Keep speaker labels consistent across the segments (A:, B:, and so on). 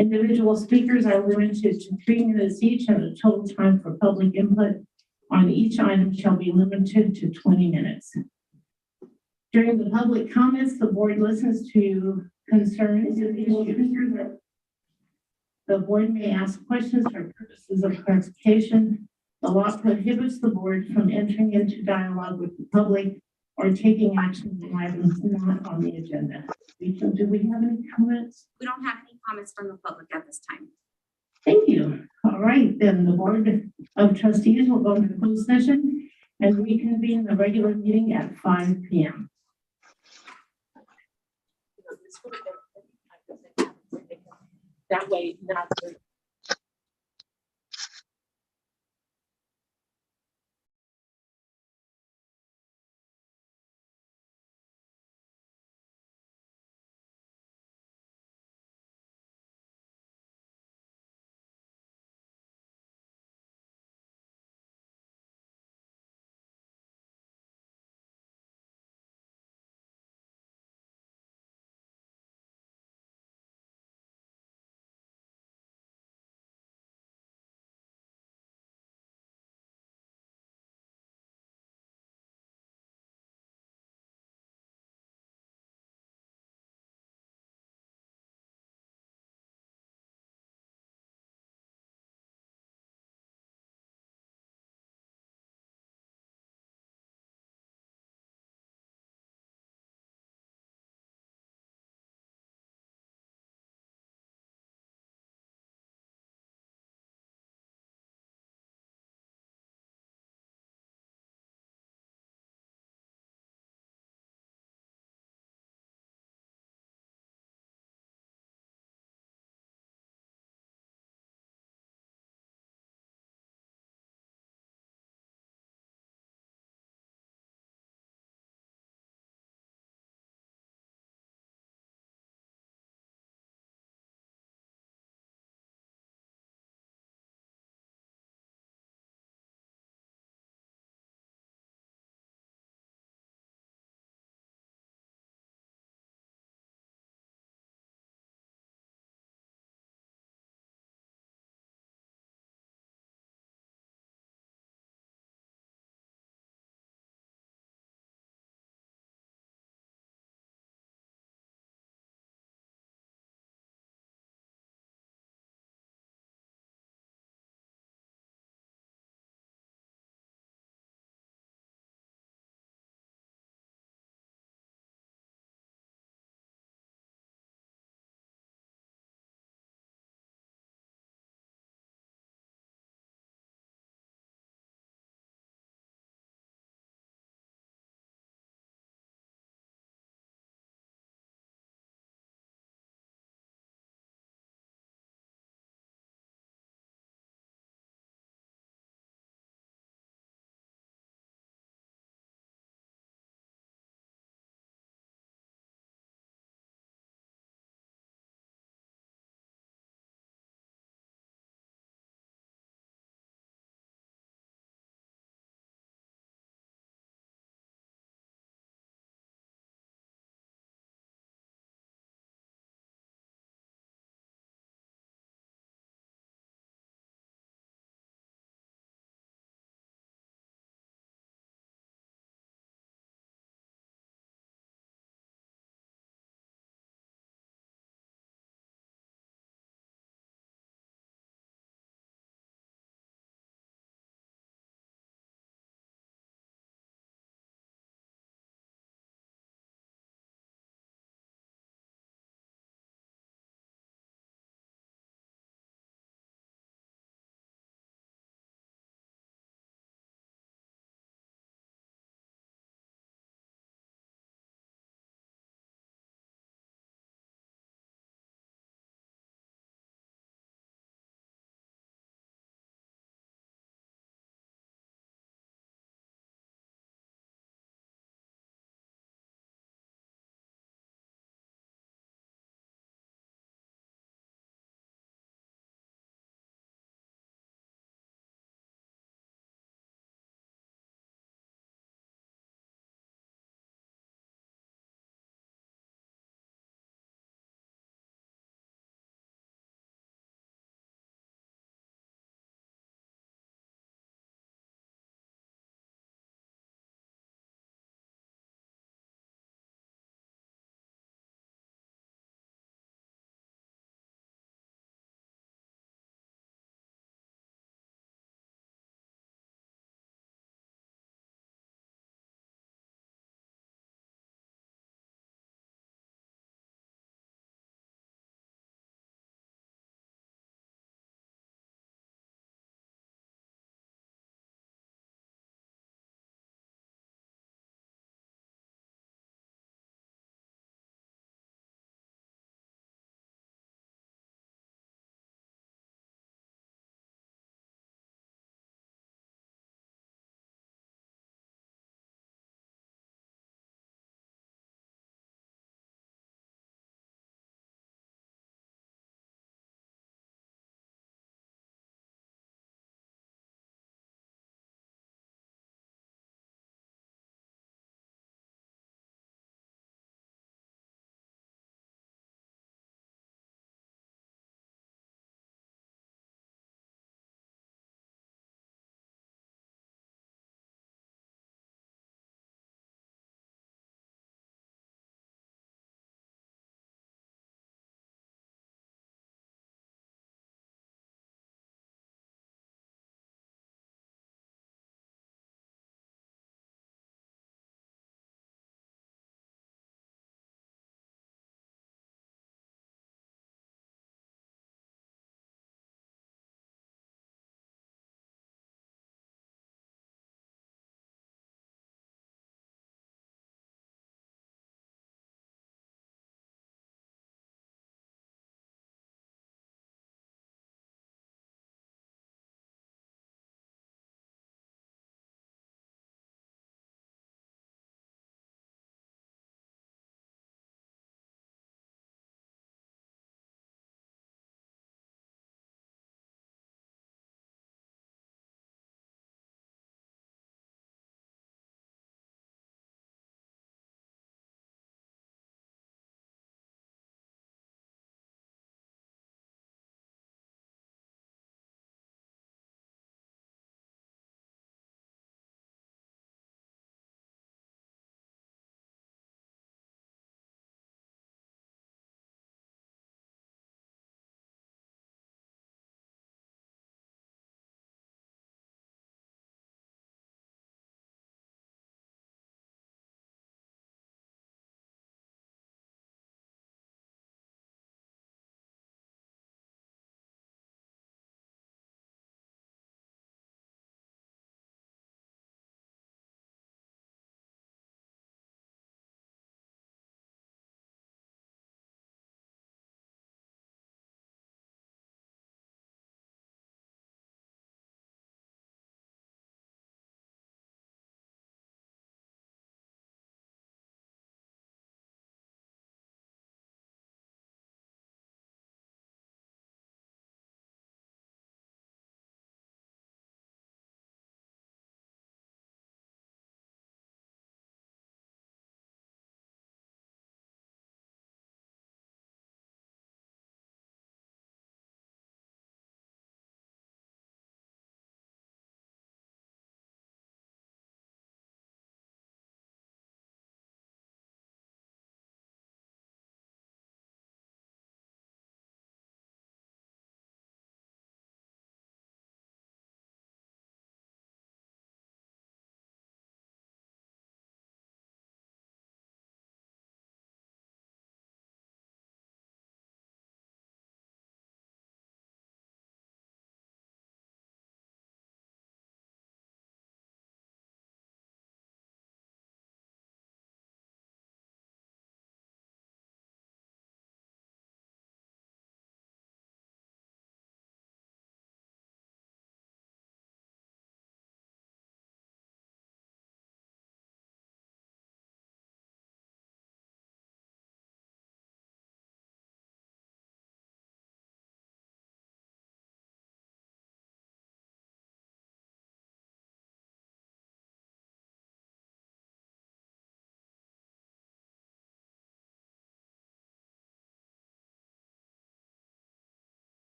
A: Individual speakers are limited to 3 minutes each, and the total time for public input on each item shall be limited to 20 minutes. During the public comments, the board listens to concerns and issues. The board may ask questions for purposes of clarification. The law prohibits the board from entering into dialogue with the public or taking action on items not on the agenda. Do we have any comments?
B: We don't have any comments from the public at this time.
A: Thank you. All right, then the Board of Trustees will go into closed session and reconvene the regular meeting at 5 p.m.
C: That way, not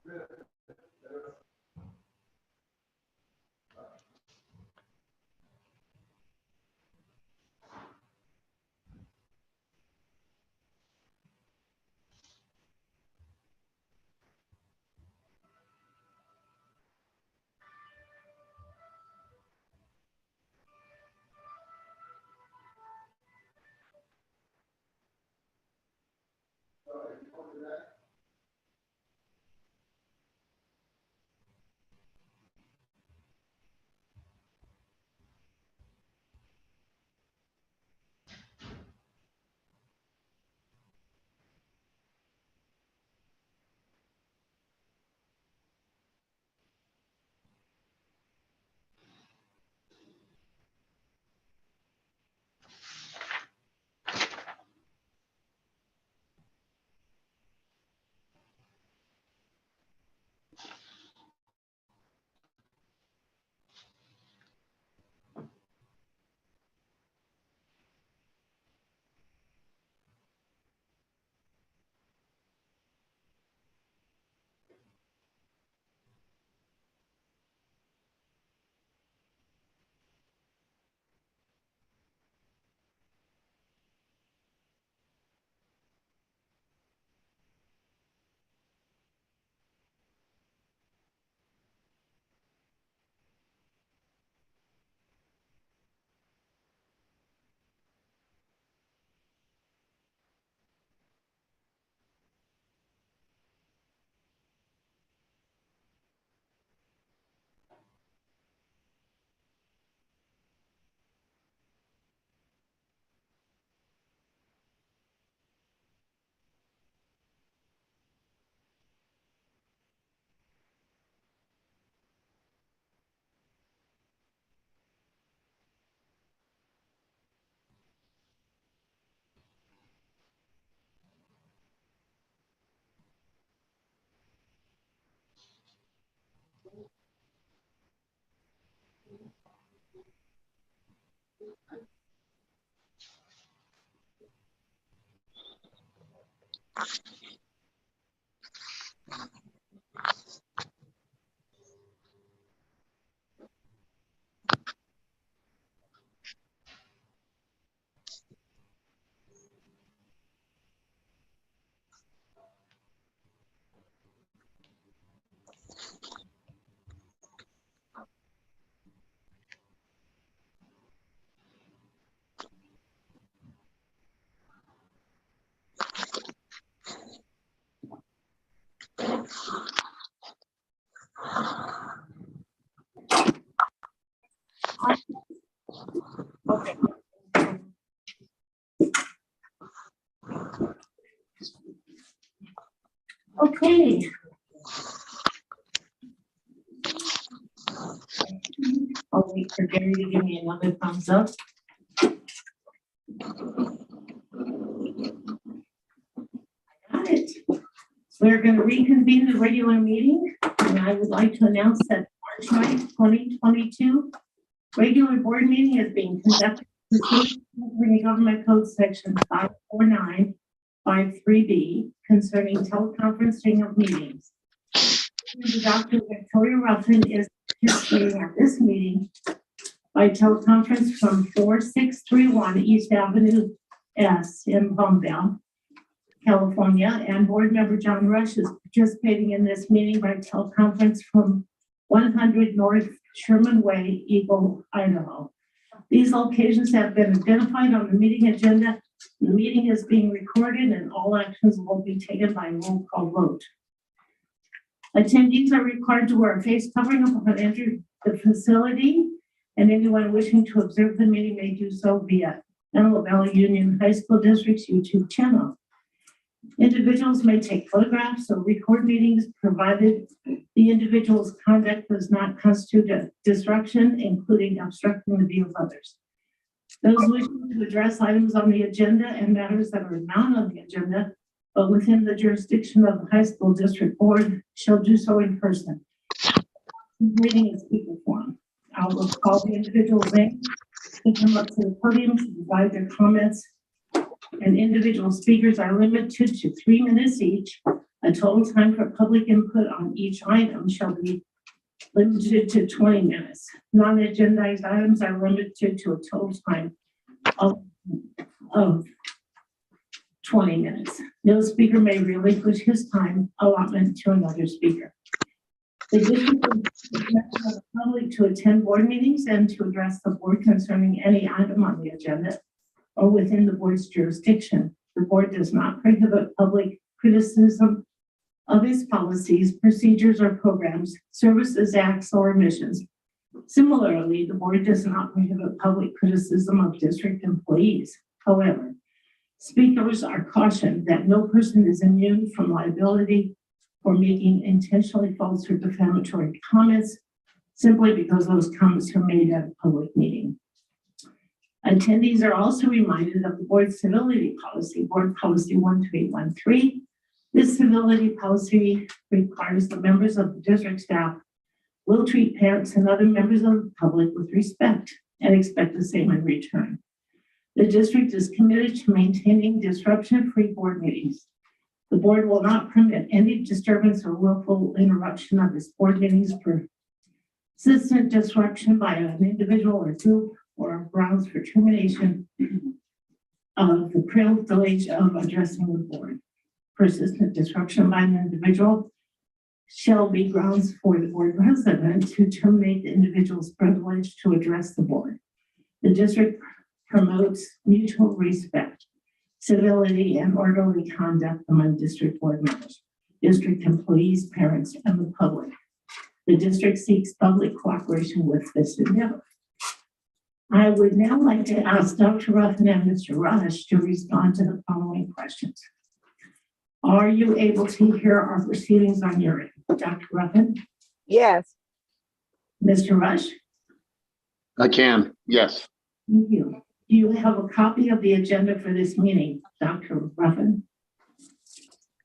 A: Okay. Okay. I'll wait for Gary to give me another thumbs up. Got it. We're going to reconvene the regular meeting, and I would like to announce that March 9th, 2022 regular board meeting is being conducted pursuant to Pennsylvania Government Code Section 54953B concerning teleconferencing of meetings. Dr. Victoria Ruffin is participating at this meeting by teleconference from 4631 East Avenue S in Palmdale, California, and board member John Rush is participating in this meeting by teleconference from 100 North Sherman Way, Eagle, Idaho. These locations have been identified on the meeting agenda. The meeting is being recorded and all actions will be taken by roll call vote. Attendees are required to wear a face covering upon entering the facility, and anyone wishing to observe the meeting may do so via Antelope Valley Union High School District's YouTube channel. Individuals may take photographs or record meetings provided the individual's conduct does not constitute a disruption, including obstructing the view of others. Those wishing to address items on the agenda and matters that are not on the agenda, but within the jurisdiction of the high school district board shall do so in person. Reading is speaker form. I will call the individual's name to come up to the podium to provide their comments, and individual speakers are limited to 3 minutes each. A total time for public input on each item shall be limited to 20 minutes. Non-agendized items are limited to a total time of 20 minutes. No speaker may relinquish his time allotment to another speaker. The district will expect the public to attend board meetings and to address the board concerning any item on the agenda or within the board's jurisdiction. The board does not prohibit public criticism of its policies, procedures, or programs, services, acts, or omissions. Similarly, the board does not prohibit public criticism of district employees. However, speakers are cautioned that no person is immune from liability for making intentionally false or defamatory comments simply because those comments are made at a public meeting. Attendees are also reminded of the board civility policy, Board Policy 1313. This civility policy requires the members of the district staff will treat parents and other members of the public with respect and expect the same in return. The district is committed to maintaining disruption-free board meetings. The board will not permit any disturbance or willful interruption of its board meetings for persistent disruption by an individual or group or grounds for termination of the privilege of addressing the board. Persistent disruption by an individual shall be grounds for the board president to terminate the individual's privilege to address the board. The district promotes mutual respect, civility, and orderly conduct among district board members, district employees, parents, and the public. The district seeks public cooperation with this endeavor. I would now like to ask Dr. Ruffin and Mr. Rush to respond to the following questions. Are you able to hear our proceedings on your end? Dr. Ruffin?
D: Yes.
A: Mr. Rush?
E: I can, yes.
A: Thank you. Do you have a copy of the agenda for this meeting, Dr. Ruffin?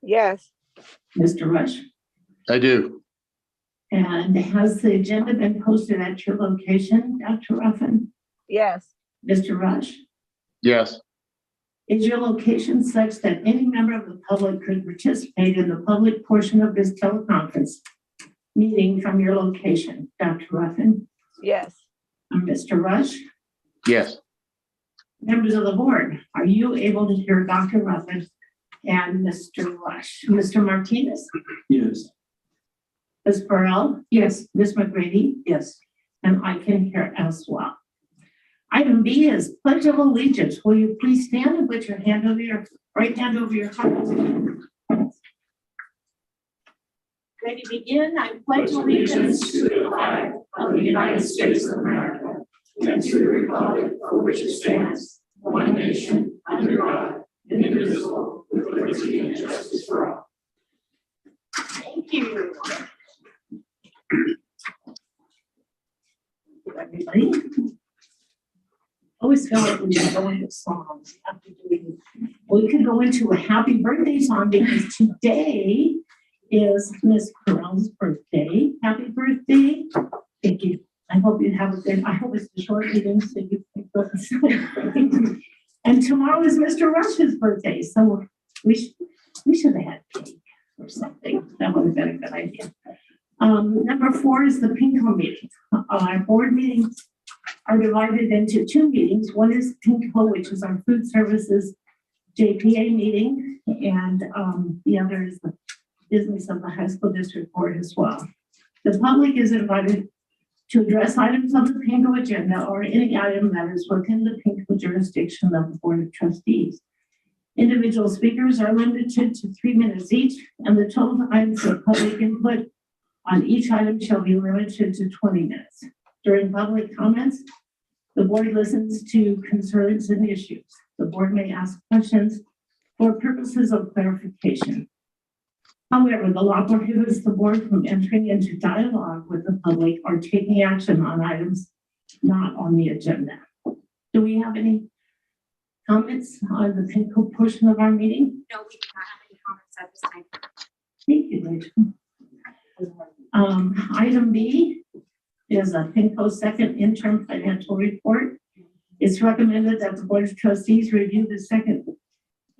D: Yes.
A: Mr. Rush?
E: I do.
A: And has the agenda been posted at your location, Dr. Ruffin?
D: Yes.
A: Mr. Rush?
E: Yes.
A: Is your location such that any member of the public could participate in the public portion of this teleconference meeting from your location, Dr. Ruffin?
D: Yes.
A: Mr. Rush?
E: Yes.
A: Members of the board, are you able to hear Dr. Ruffin and Mr. Rush? Mr. Martinez?
F: Yes.
A: Ms. Burrell? Yes. Ms. McGrady? Yes. And I can hear as well. Item B is Pledge of Allegiance. Will you please stand and put your hand over your right hand over your heart? Ready to begin? I pledge allegiance to the flag of the United States of America and to the republic for which it stands, one nation, under God, indivisible, with liberty and justice for all. Thank you. Everybody. Always feel like we should go into songs. We could go into a happy birthday song because today is Miss Carell's birthday. Happy birthday. Thank you. I hope you have a good, I hope it's a short meeting so you can go and celebrate. And tomorrow is Mr. Rush's birthday. So we should have had cake or something. That would have been a good idea. Number 4 is the Pinco meeting. Our board meetings are divided into 2 meetings. One is Pinco, which is our food services JPA meeting, and the other is the business of the high school district board as well. The public is invited to address items on the Pinco agenda or any item that is within the Pinco jurisdiction of the Board of Trustees. Individual speakers are limited to 3 minutes each, and the total time for public input on each item shall be limited to 20 minutes. During public comments, the board listens to concerns and issues. The board may ask questions for purposes of clarification. However, the law prohibits the board from entering into dialogue with the public or taking action on items not on the agenda. Do we have any comments on the Pinco portion of our meeting?
B: No, we do not have any comments at this time.
A: Thank you, Rachel. Item B is a Pinco second interim financial report. It's recommended that the Board of Trustees review the second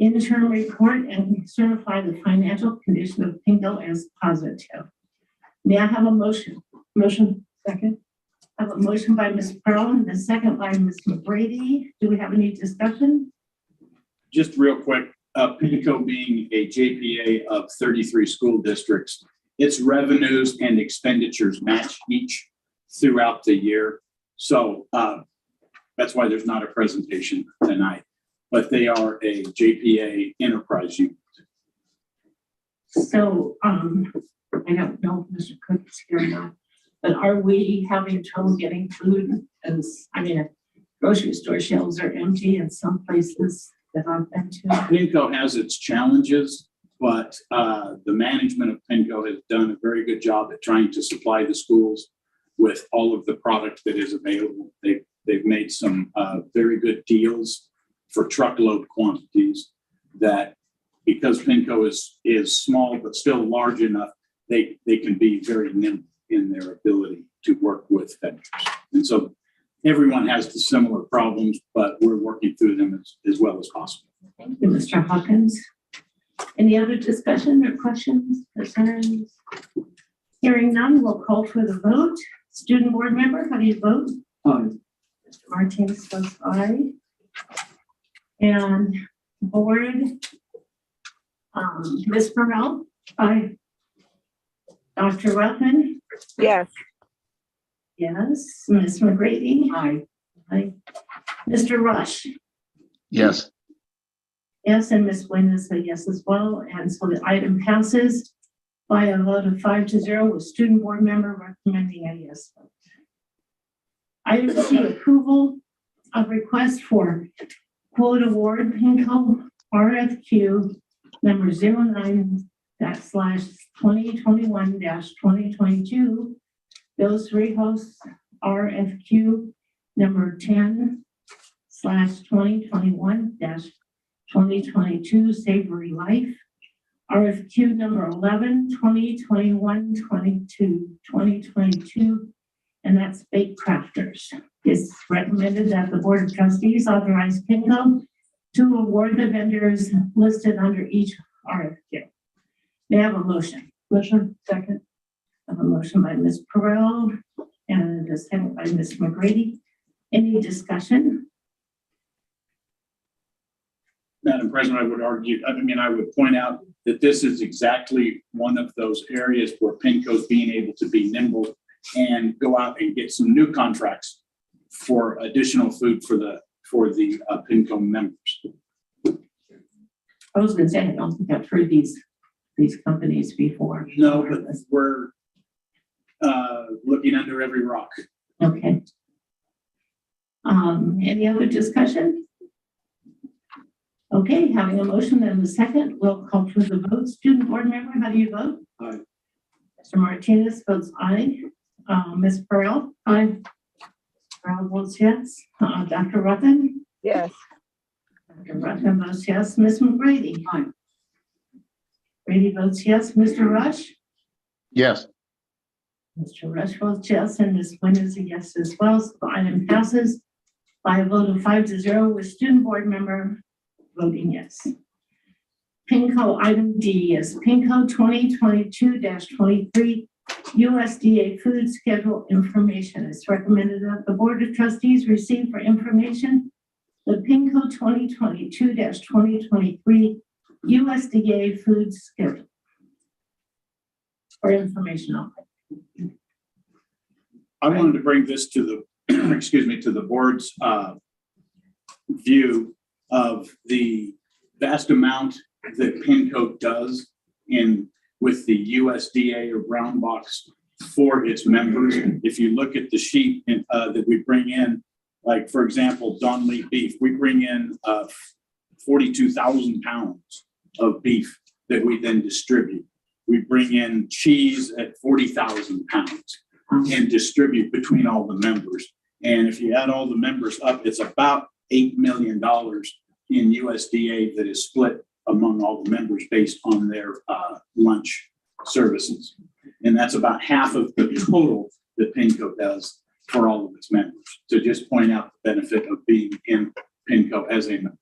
A: interim report and certify the financial condition of Pinco as positive. May I have a motion? Motion. Second. I have a motion by Ms. Pearl and a second by Ms. McGrady. Do we have any discussion?
F: Just real quick, Pinco being a JPA of 33 school districts, its revenues and expenditures match each throughout the year. So that's why there's not a presentation tonight, but they are a JPA enterprise unit.
A: So, I don't know if Mr. Cook is here or not, but are we having trouble getting food? As, I mean, grocery store shelves are empty in some places that I've been to.
F: Pinco has its challenges, but the management of Pinco has done a very good job at trying to supply the schools with all of the product that is available. They've made some very good deals for truckload quantities that, because Pinco is small but still large enough, they can be very nimble in their ability to work with vendors. And so everyone has the similar problems, but we're working through them as well as possible.
A: Thank you, Mr. Hawkins. Any other discussion or questions, concerns? Hearing none, we'll call for the vote. Student board member, how do you vote?
E: Aye.
A: Mr. Martinez votes aye. And board, Ms. Burrell? Aye. Dr. Ruffin?
D: yes,
A: Yes. Ms. McGrady? Aye. Aye. Mr. Rush?
E: Yes.
A: Yes, and Ms. Nguyen is a yes as well. And so the item passes by a vote of 5-0 with student board member recommending a yes vote. Item C, approval of request for quote award Pinco RFQ number 09/2021-2022. Those three hosts RFQ number 10/2021-2022 Savory Life. RFQ number 11/2021-2022, and that's Bake Crafters. It's recommended that the Board of Trustees authorize Pinco to award the vendors listed under each RFQ. May I have a motion? Motion, second. I have a motion by Ms. Perrell and a second by Ms. McGrady. Any discussion?
F: Madam President, I would point out that this is exactly one of those areas where Pinco's being able to be nimble and go out and get some new contracts for additional food for the Pinco members.
A: I was gonna say, I don't think I've heard these companies before.
F: No, but we're looking under every rock.
A: Okay. Any other discussion? Okay, having a motion and a second, we'll call for the vote. Student board member, how do you vote?
F: Aye.
A: Mr. Martinez votes aye. Ms. Pearl? Aye. Pearl votes yes. Dr. Ruffin?
D: yes,
A: Dr. Ruffin votes yes. Ms. McGrady? Aye. Brady votes yes. Mr. Rush?
E: Yes.
A: Mr. Rush votes yes, and Ms. Nguyen is a yes as well. So the item passes by a vote of 5-0 with student board member voting yes. Pinco item D is Pinco 2022-23 USDA food schedule information. It's recommended that the Board of Trustees receive for information the Pinco 2022-2023 USDA food schedule for information only.
F: I wanted to bring this to the, to the board's view of the vast amount that Pinco does with the USDA or brown box for its members. If you look at the sheet that we bring in, like for example, Don Lee beef, we bring in 42,000 pounds of beef that we then distribute. We bring in cheese at 40,000 pounds and distribute between all the members. And if you add all the members up, it's about $8 million in USDA that is split among all the members based on their lunch services. And that's about half of the total that Pinco does for all of its members. To just point out the benefit of being in Pinco as a member.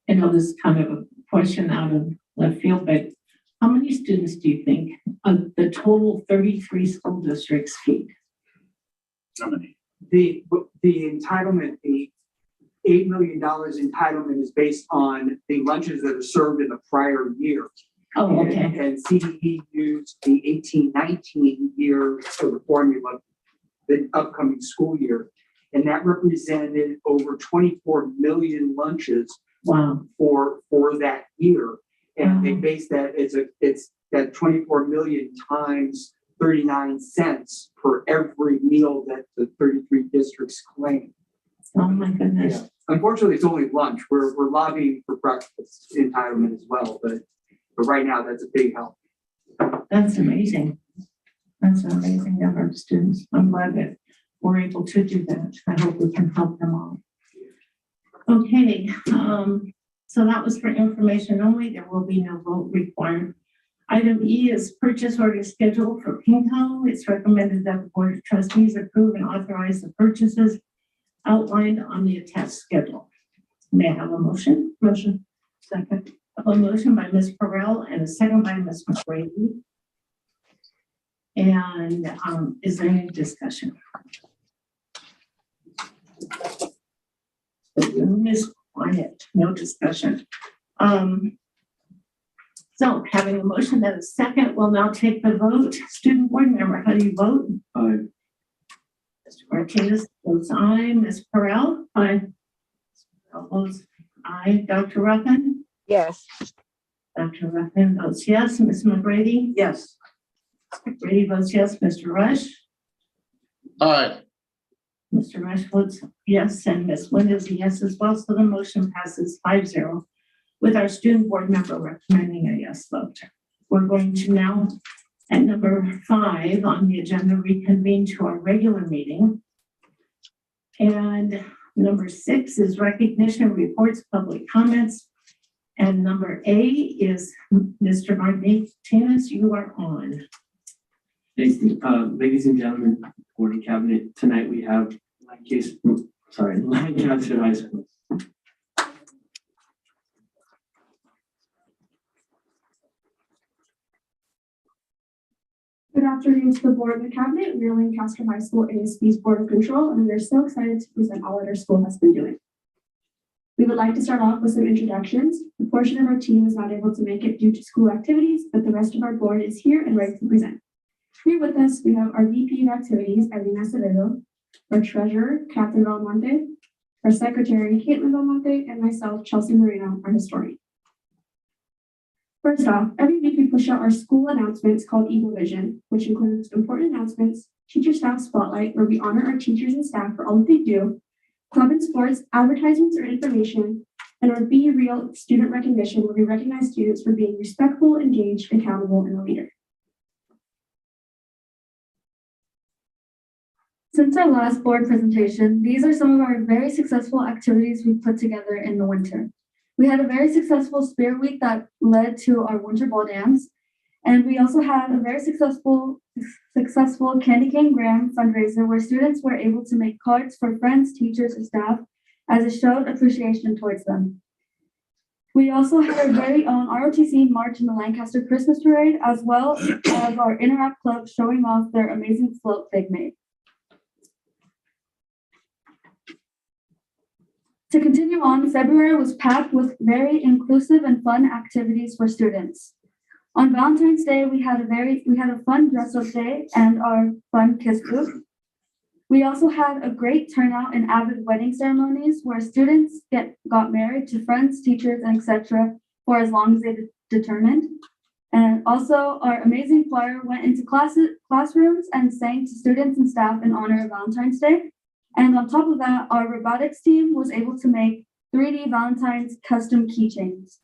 A: I know this is kind of a question out of left field, but how many students do you think of the total 33 school districts feed?
F: How many?
G: The entitlement, the $8 million entitlement is based on the lunches that are served in the prior year.
A: Oh, okay.
G: And CDE used the 18-19 year for the formula, the upcoming school year. And that represented over 24 million lunches
A: Wow.
G: for that year. And they base that, it's that 24 million times 39 cents per every meal that the 33 districts claim.
A: Oh, my goodness.
G: Unfortunately, it's only lunch. We're lobbying for breakfast entitlement as well, but right now that's a big help.
A: That's amazing. That's an amazing number of students. I'm glad that we're able to do that. I hope we can help them all. Okay, so that was for information only. There will be no vote required. Item E is purchase order schedule for Pinco. It's recommended that the Board of Trustees approve and authorize the purchases outlined on the attached schedule. May I have a motion? Motion. Second. A motion by Ms. Perrell and a second by Ms. McGrady. And is there any discussion? The room is quiet, no discussion. So having a motion and a second, we'll now take the vote. Student board member, how do you vote?
G: Aye.
A: Mr. Martinez votes aye. Ms. Perrell? Aye. Perrell votes aye. Dr. Ruffin?
D: Yes.
A: Dr. Ruffin votes yes. Ms. McGrady?
G: Yes.
A: McGrady votes yes. Mr. Rush?
E: Aye.
A: Mr. Rush votes yes, and Ms. Wind is a yes as well, so the motion passes 5-0 with our student board member recommending a yes vote. We're going to now, at number 5 on the agenda, reconvene to our regular meeting. And number 6 is recognition reports, public comments. And number A is Mr. Martinez, you are on.
H: Thank you. Ladies and gentlemen, board and cabinet, tonight we have Lancaster High School.
I: Good afternoon to the board and the cabinet. We are Lancaster High School ASB's Board of Control, and we are so excited to present all that our school has been doing. We would like to start off with some introductions. A portion of our team is not able to make it due to school activities, but the rest of our board is here and ready to present. Here with us, we have our VP of Activities, Irina Acevedo, our Treasurer, Catherine Belmonte, our Secretary, Caitlin Belmonte, and myself, Chelsea Marino, our historian. First off, every week we push out our school announcements called Eagle Vision, which includes important announcements, teacher staff spotlight, where we honor our teachers and staff for all that they do, club and sports, advertisements or information, and our Be Real student recognition, where we recognize students for being respectful, engaged, accountable, and a leader.
J: Since our last board presentation, these are some of our very successful activities we've put together in the winter. We had a very successful Spirit Week that led to our winter ball dance. And we also had a very successful Candy Cane Graham fundraiser where students were able to make cards for friends, teachers, and staff as it showed appreciation towards them. We also had our very own ROTC March in the Lancaster Christmas Parade, as well as our Interact Club showing off their amazing float they've made. To continue on, February was packed with very inclusive and fun activities for students. On Valentine's Day, we had a fun dress-up day and our fun kiss booth. We also had a great turnout in avid wedding ceremonies where students got married to friends, teachers, and etc. for as long as they determined. And also, our amazing choir went into classrooms and sang to students and staff in honor of Valentine's Day. And on top of that, our robotics team was able to make 3D Valentine's custom keychains.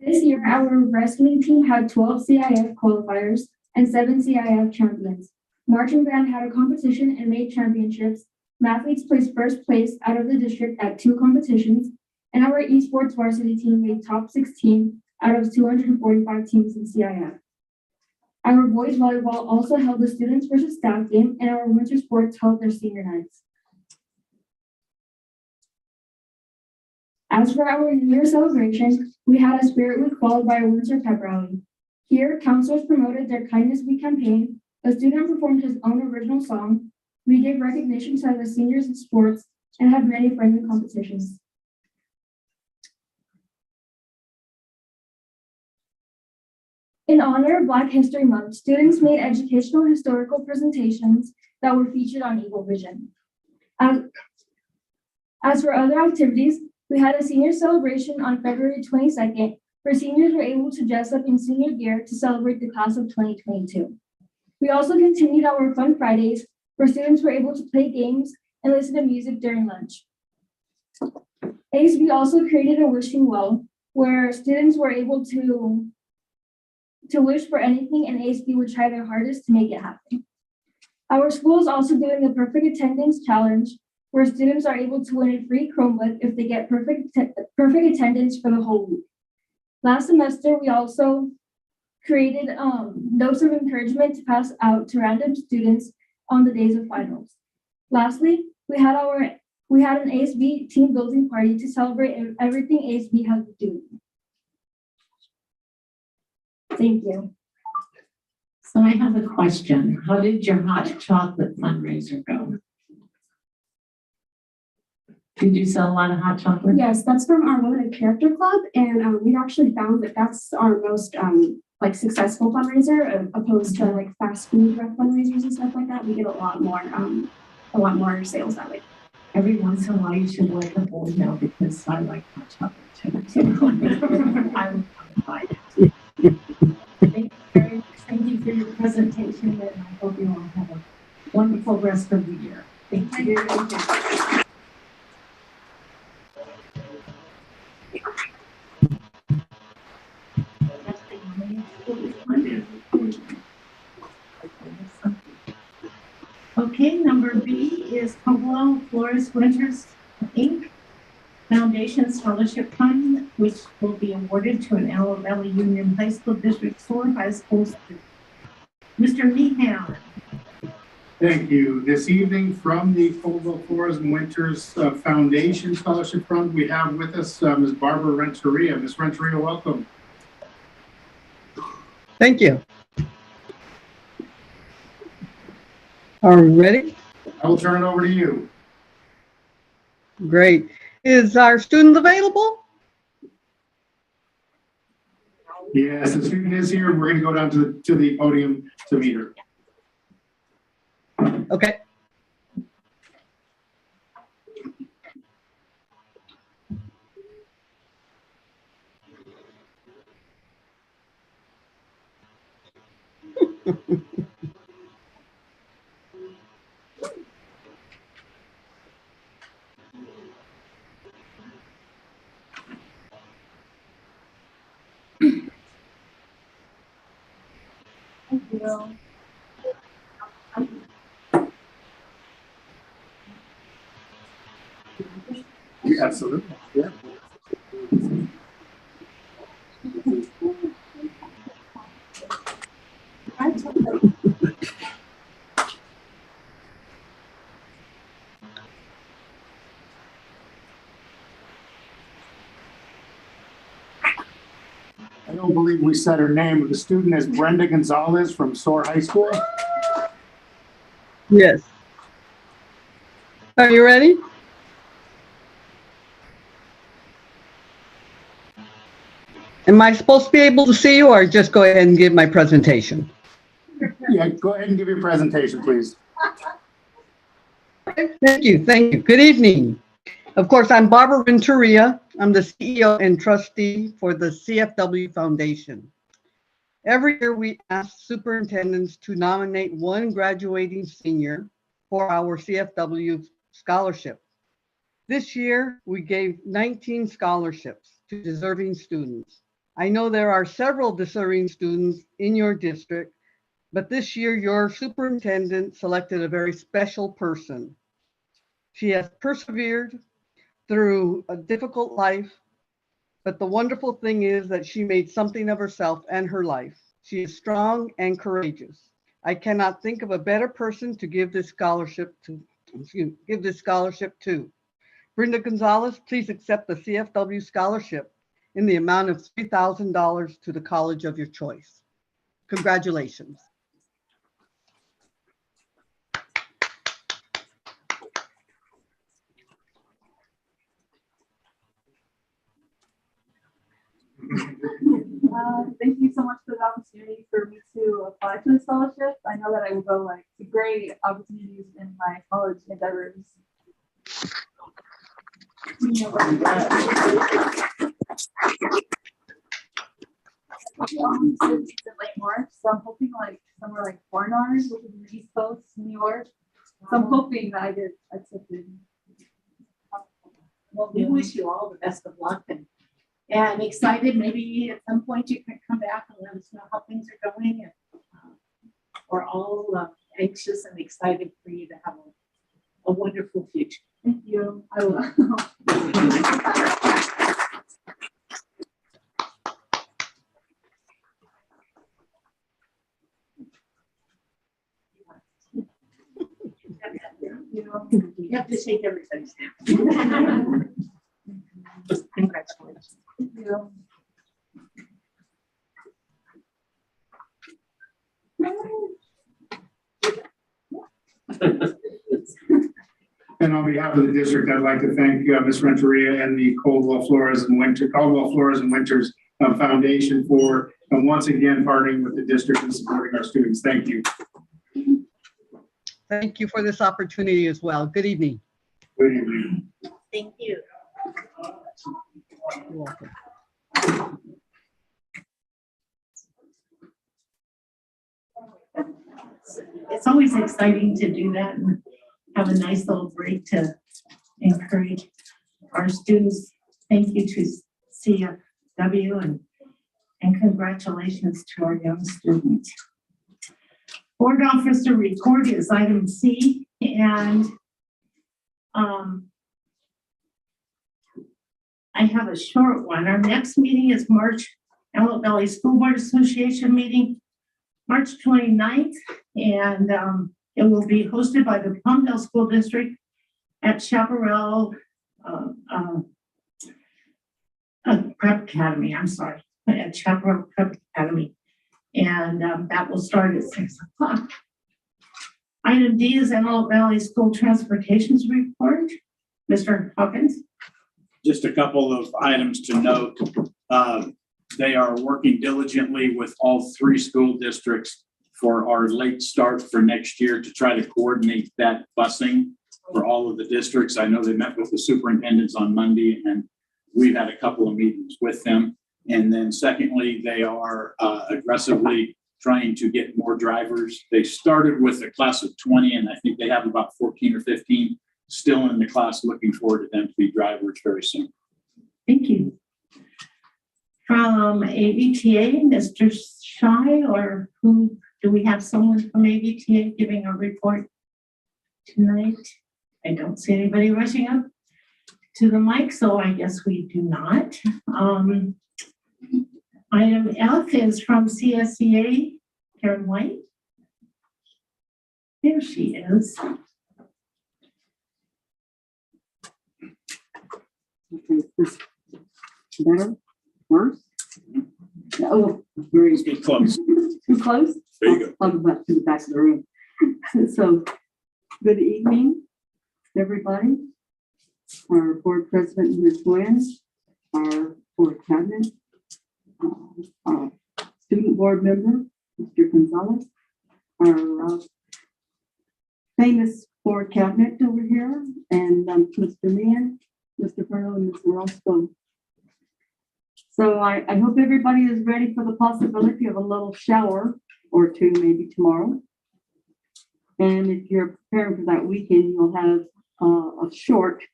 I: This year, our wrestling team had 12 CIF qualifiers and 7 CIF champions. Marching band had a competition and made championships. Mathletes placed first place out of the district at 2 competitions, and our esports varsity team made top 16 out of 245 teams in CIF. Our boys volleyball also held the students versus staff game, and our winter sports held their senior nights. As for our New Year celebration, we had a Spirit Week followed by a winter pep rally. Here, counselors promoted their Kindness Week campaign. A student performed his own original song. We gave recognition to the seniors in sports and had many friendly competitions. In honor of Black History Month, students made educational historical presentations that were featured on Eagle Vision. As for other activities, we had a senior celebration on February 22nd, where seniors were able to dress up in senior gear to celebrate the class of 2022. We also continued our Fun Fridays, where students were able to play games and listen to music during lunch. ASB also created a wishing well, where students were able to wish for anything, and ASB would try their hardest to make it happen. Our school is also doing a perfect attendance challenge, where students are able to win a free Chromebook if they get perfect attendance for the whole week. Last semester, we also created notes of encouragement to pass out to random students on the days of finals. Lastly, we had an ASB team building party to celebrate everything ASB has been doing. Thank you.
A: So I have a question. How did your hot chocolate fundraiser go? Did you sell a lot of hot chocolate?
I: Yes, that's from our Women of Character Club, and we actually found that that's our most successful fundraiser, opposed to like fast food fundraisers and stuff like that. We get a lot more sales that way.
A: Every once in a while, you should like a bowl now because I like hot chocolate too. I would buy it. Thank you very much. Thank you for your presentation, and I hope you all have a wonderful rest of the year. Thank you. Okay, number B is Cobwell Flores Winters Inc. Foundation Scholarship Fund, which will be awarded to an Antelope Valley Union High School District 4 high school student. Mr. Meehan.
K: Thank you. This evening from the Cobwell Flores and Winters Foundation Scholarship Fund, we have with us Ms. Barbara Renteria. Ms. Renteria, welcome.
L: Thank you. Are we ready?
K: I will turn it over to you.
L: Great. Is our student available?
K: Yes, the student is here. We're going to go down to the podium to meet her.
L: Okay.
K: Absolutely. Yeah. I don't believe we said her name, but the student is Brenda Gonzalez from Soar High School.
L: Yes. Are you ready? Am I supposed to be able to see you, or just go ahead and give my presentation?
K: Yeah, go ahead and give your presentation, please.
L: Thank you. Thank you. Good evening. Of course, I'm Barbara Renteria. I'm the CEO and trustee for the CFW Foundation. Every year we ask superintendents to nominate one graduating senior for our CFW scholarship. This year, we gave 19 scholarships to deserving students. I know there are several deserving students in your district, but this year your superintendent selected a very special person. She has persevered through a difficult life, but the wonderful thing is that she made something of herself and her life. She is strong and courageous. I cannot think of a better person to give this scholarship to. Brenda Gonzalez, please accept the CFW scholarship in the amount of $3,000 to the college of your choice. Congratulations.
M: Thank you so much for the opportunity for me to apply for the scholarship. I know that I will go like to great opportunities in my college endeavors. It's in late March, so I'm hoping like somewhere like Fort Myers, which is in the East Coast, New York. So I'm hoping that I get accepted.
C: Well, we wish you all the best of luck and excited. Maybe at some point you can come back and let us know how things are going. And we're all anxious and excited for you to have a wonderful future.
M: Thank you. I will.
C: You have to shake everybody's hand. Congratulations.
M: Thank you.
K: And on behalf of the district, I'd like to thank Ms. Renteria and the Caldwell Flores and Winters Foundation for once again partnering with the district and supporting our students. Thank you.
L: Thank you for this opportunity as well. Good evening.
K: Good evening.
C: Thank you.
L: You're welcome.
A: It's always exciting to do that and have a nice little break to encourage our students. Thank you to CFW and congratulations to our young students. Board officer report is item C, and I have a short one. Our next meeting is Antelope Valley School Board Association meeting, March 29th, and it will be hosted by the Palmdale School District at Chaparral Prep Academy. I'm sorry, at Chaparral Prep Academy. And that will start at 6 o'clock. Item D is Antelope Valley School Transportation's report. Mr. Hawkins.
F: Just a couple of items to note. They are working diligently with all 3 school districts for our late start for next year to try to coordinate that busing for all of the districts. I know they met with the superintendents on Monday, and we've had a couple of meetings with them. And then secondly, they are aggressively trying to get more drivers. They started with a class of 20, and I think they have about 14 or 15 still in the class, looking forward to them to be drivers very soon.
A: Thank you. From ABTA, Mr. Shy, or who, do we have someone from ABTA giving a report tonight? I don't see anybody rushing up to the mic, so I guess we do not. Item F is from CSEA, Karen White. There she is.
N: Better? Worse? Oh, very
F: Get close.
N: too close?
F: There you go.
N: I'll go back to the back of the room. So, good evening, everybody. Our board president, Ms. Williams, our board cabinet, our student board member, Mr. Gonzalez, our famous board cabinet over here, and Mr. Meehan, Mr. Furlow, and Ms. Roscoe. So I hope everybody is ready for the possibility of a little shower or two, maybe tomorrow. And if you're preparing for that weekend, you'll have a short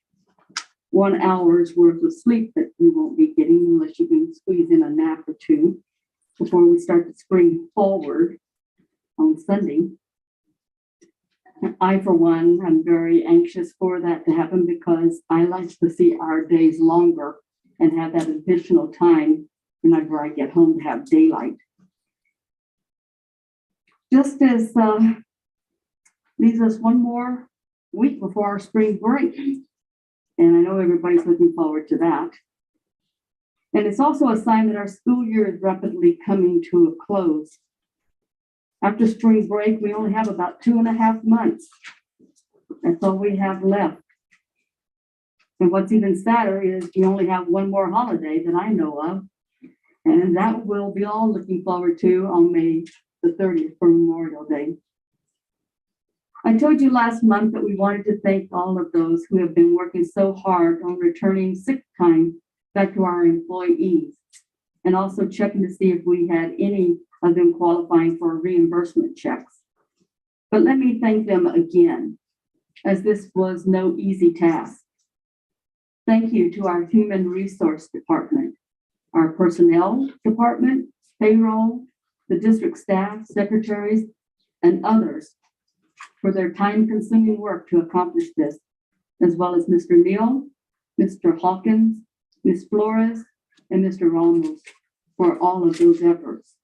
N: 1 hour's worth of sleep that you won't be getting unless you can squeeze in a nap or two before we start to spring forward on Sunday. I, for one, am very anxious for that to happen because I like to see our days longer and have that additional time whenever I get home to have daylight. Just as leaves us one more week before our spring break. And I know everybody's looking forward to that. And it's also a sign that our school year is rapidly coming to a close. After spring break, we only have about 2.5 months. That's all we have left. And what's even sadder is we only have one more holiday that I know of. And that we'll be all looking forward to on May the 30th for Memorial Day. I told you last month that we wanted to thank all of those who have been working so hard on returning sick time back to our employees, and also checking to see if we had any of them qualifying for reimbursement checks. But let me thank them again, as this was no easy task. Thank you to our Human Resource Department, our Personnel Department, Payroll, the district staff, secretaries, and others for their time-consuming work to accomplish this, as well as Mr. Neal, Mr. Hawkins, Ms. Flores, and Mr. Ramos for all of those efforts.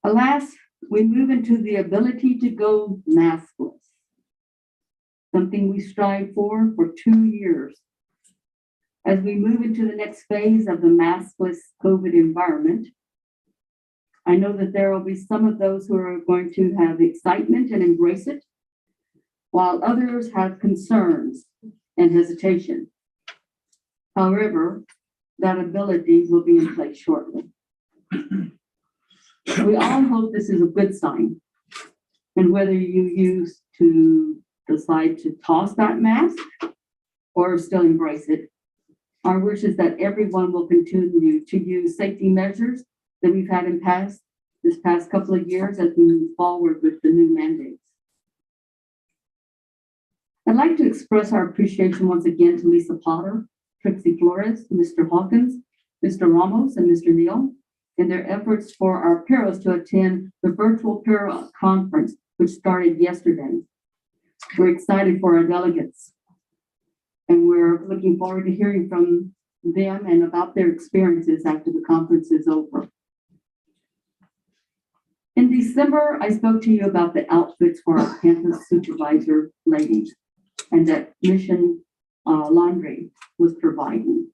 N: Alas, we move into the ability to go maskless, something we strive for 2 years. As we move into the next phase of the maskless COVID environment, I know that there will be some of those who are going to have excitement and embrace it, while others have concerns and hesitation. However, that ability will be in place shortly. We all hope this is a good sign. And whether you decide to toss that mask or still embrace it, our wish is that everyone will continue to use safety measures that we've had in this past couple of years as we move forward with the new mandates. I'd like to express our appreciation once again to Lisa Potter, Trixie Flores, Mr. Hawkins, Mr. Ramos, and Mr. Neal in their efforts for our paras to attend the virtual para conference, which started yesterday. We're excited for our delegates, and we're looking forward to hearing from them and about their experiences after the conference is over. In December, I spoke to you about the outfits for our campus supervisor ladies and that Mission Laundry was providing.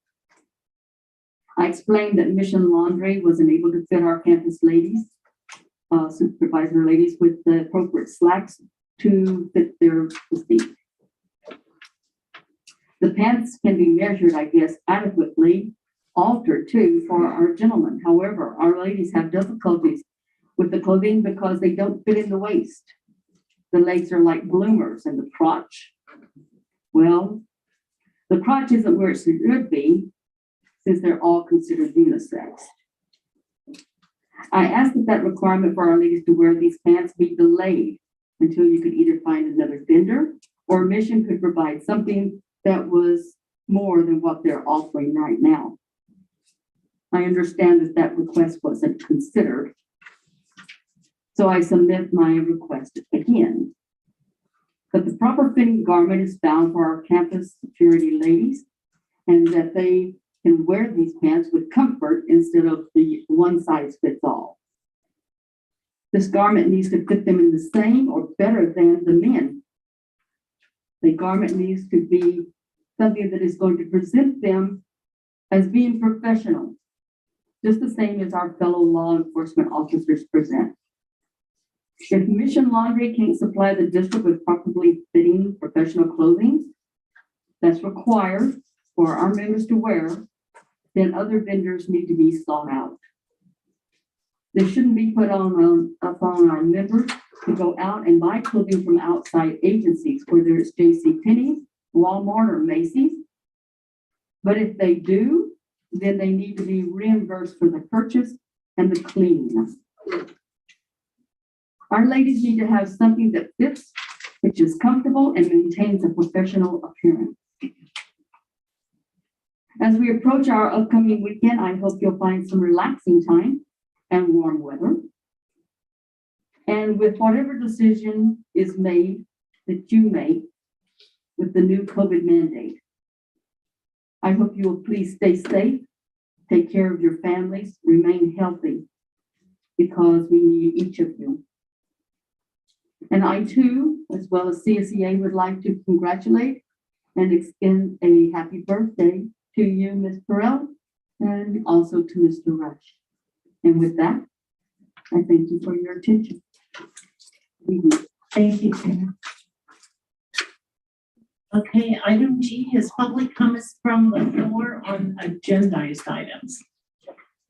N: I explained that Mission Laundry wasn't able to fit our campus ladies, supervisor ladies, with the appropriate slacks to fit their physique. The pants can be measured, I guess, adequately, altered too for our gentlemen. However, our ladies have difficulties with the clothing because they don't fit in the waist. The legs are like bloomers, and the crotch, well, the crotch isn't where it should be, since they're all considered unisex. I asked that requirement for our ladies to wear these pants be delayed until you could either find another vendor or Mission could provide something that was more than what they're offering right now. I understand that request wasn't considered, so I submit my request again. But the proper fitting garment is found for our campus security ladies, and that they can wear these pants with comfort instead of the one size fits all. This garment needs to fit them in the same or better than the men. The garment needs to be something that is going to present them as being professional, just the same as our fellow law enforcement officers present. If Mission Laundry can't supply the district with properly fitting professional clothing that's required for our members to wear, then other vendors need to be sought out. This shouldn't be put upon our members to go out and buy clothing from outside agencies, whether it's JCPenney, Walmart, or Macy's. But if they do, then they need to be reimbursed for the purchase and the cleaning. Our ladies need to have something that fits, which is comfortable and maintains a professional appearance. As we approach our upcoming weekend, I hope you'll find some relaxing time and warm weather. And with whatever decision is made that you make with the new COVID mandate, I hope you will please stay safe, take care of your families, remain healthy, because we need each of you. And I too, as well as CSEA, would like to congratulate and extend a happy birthday to you, Ms. Perrell, and also to Mr. Rush. And with that, I thank you for your attention.
A: Thank you, Tina. Okay, item G is public comments from the floor on agendized items.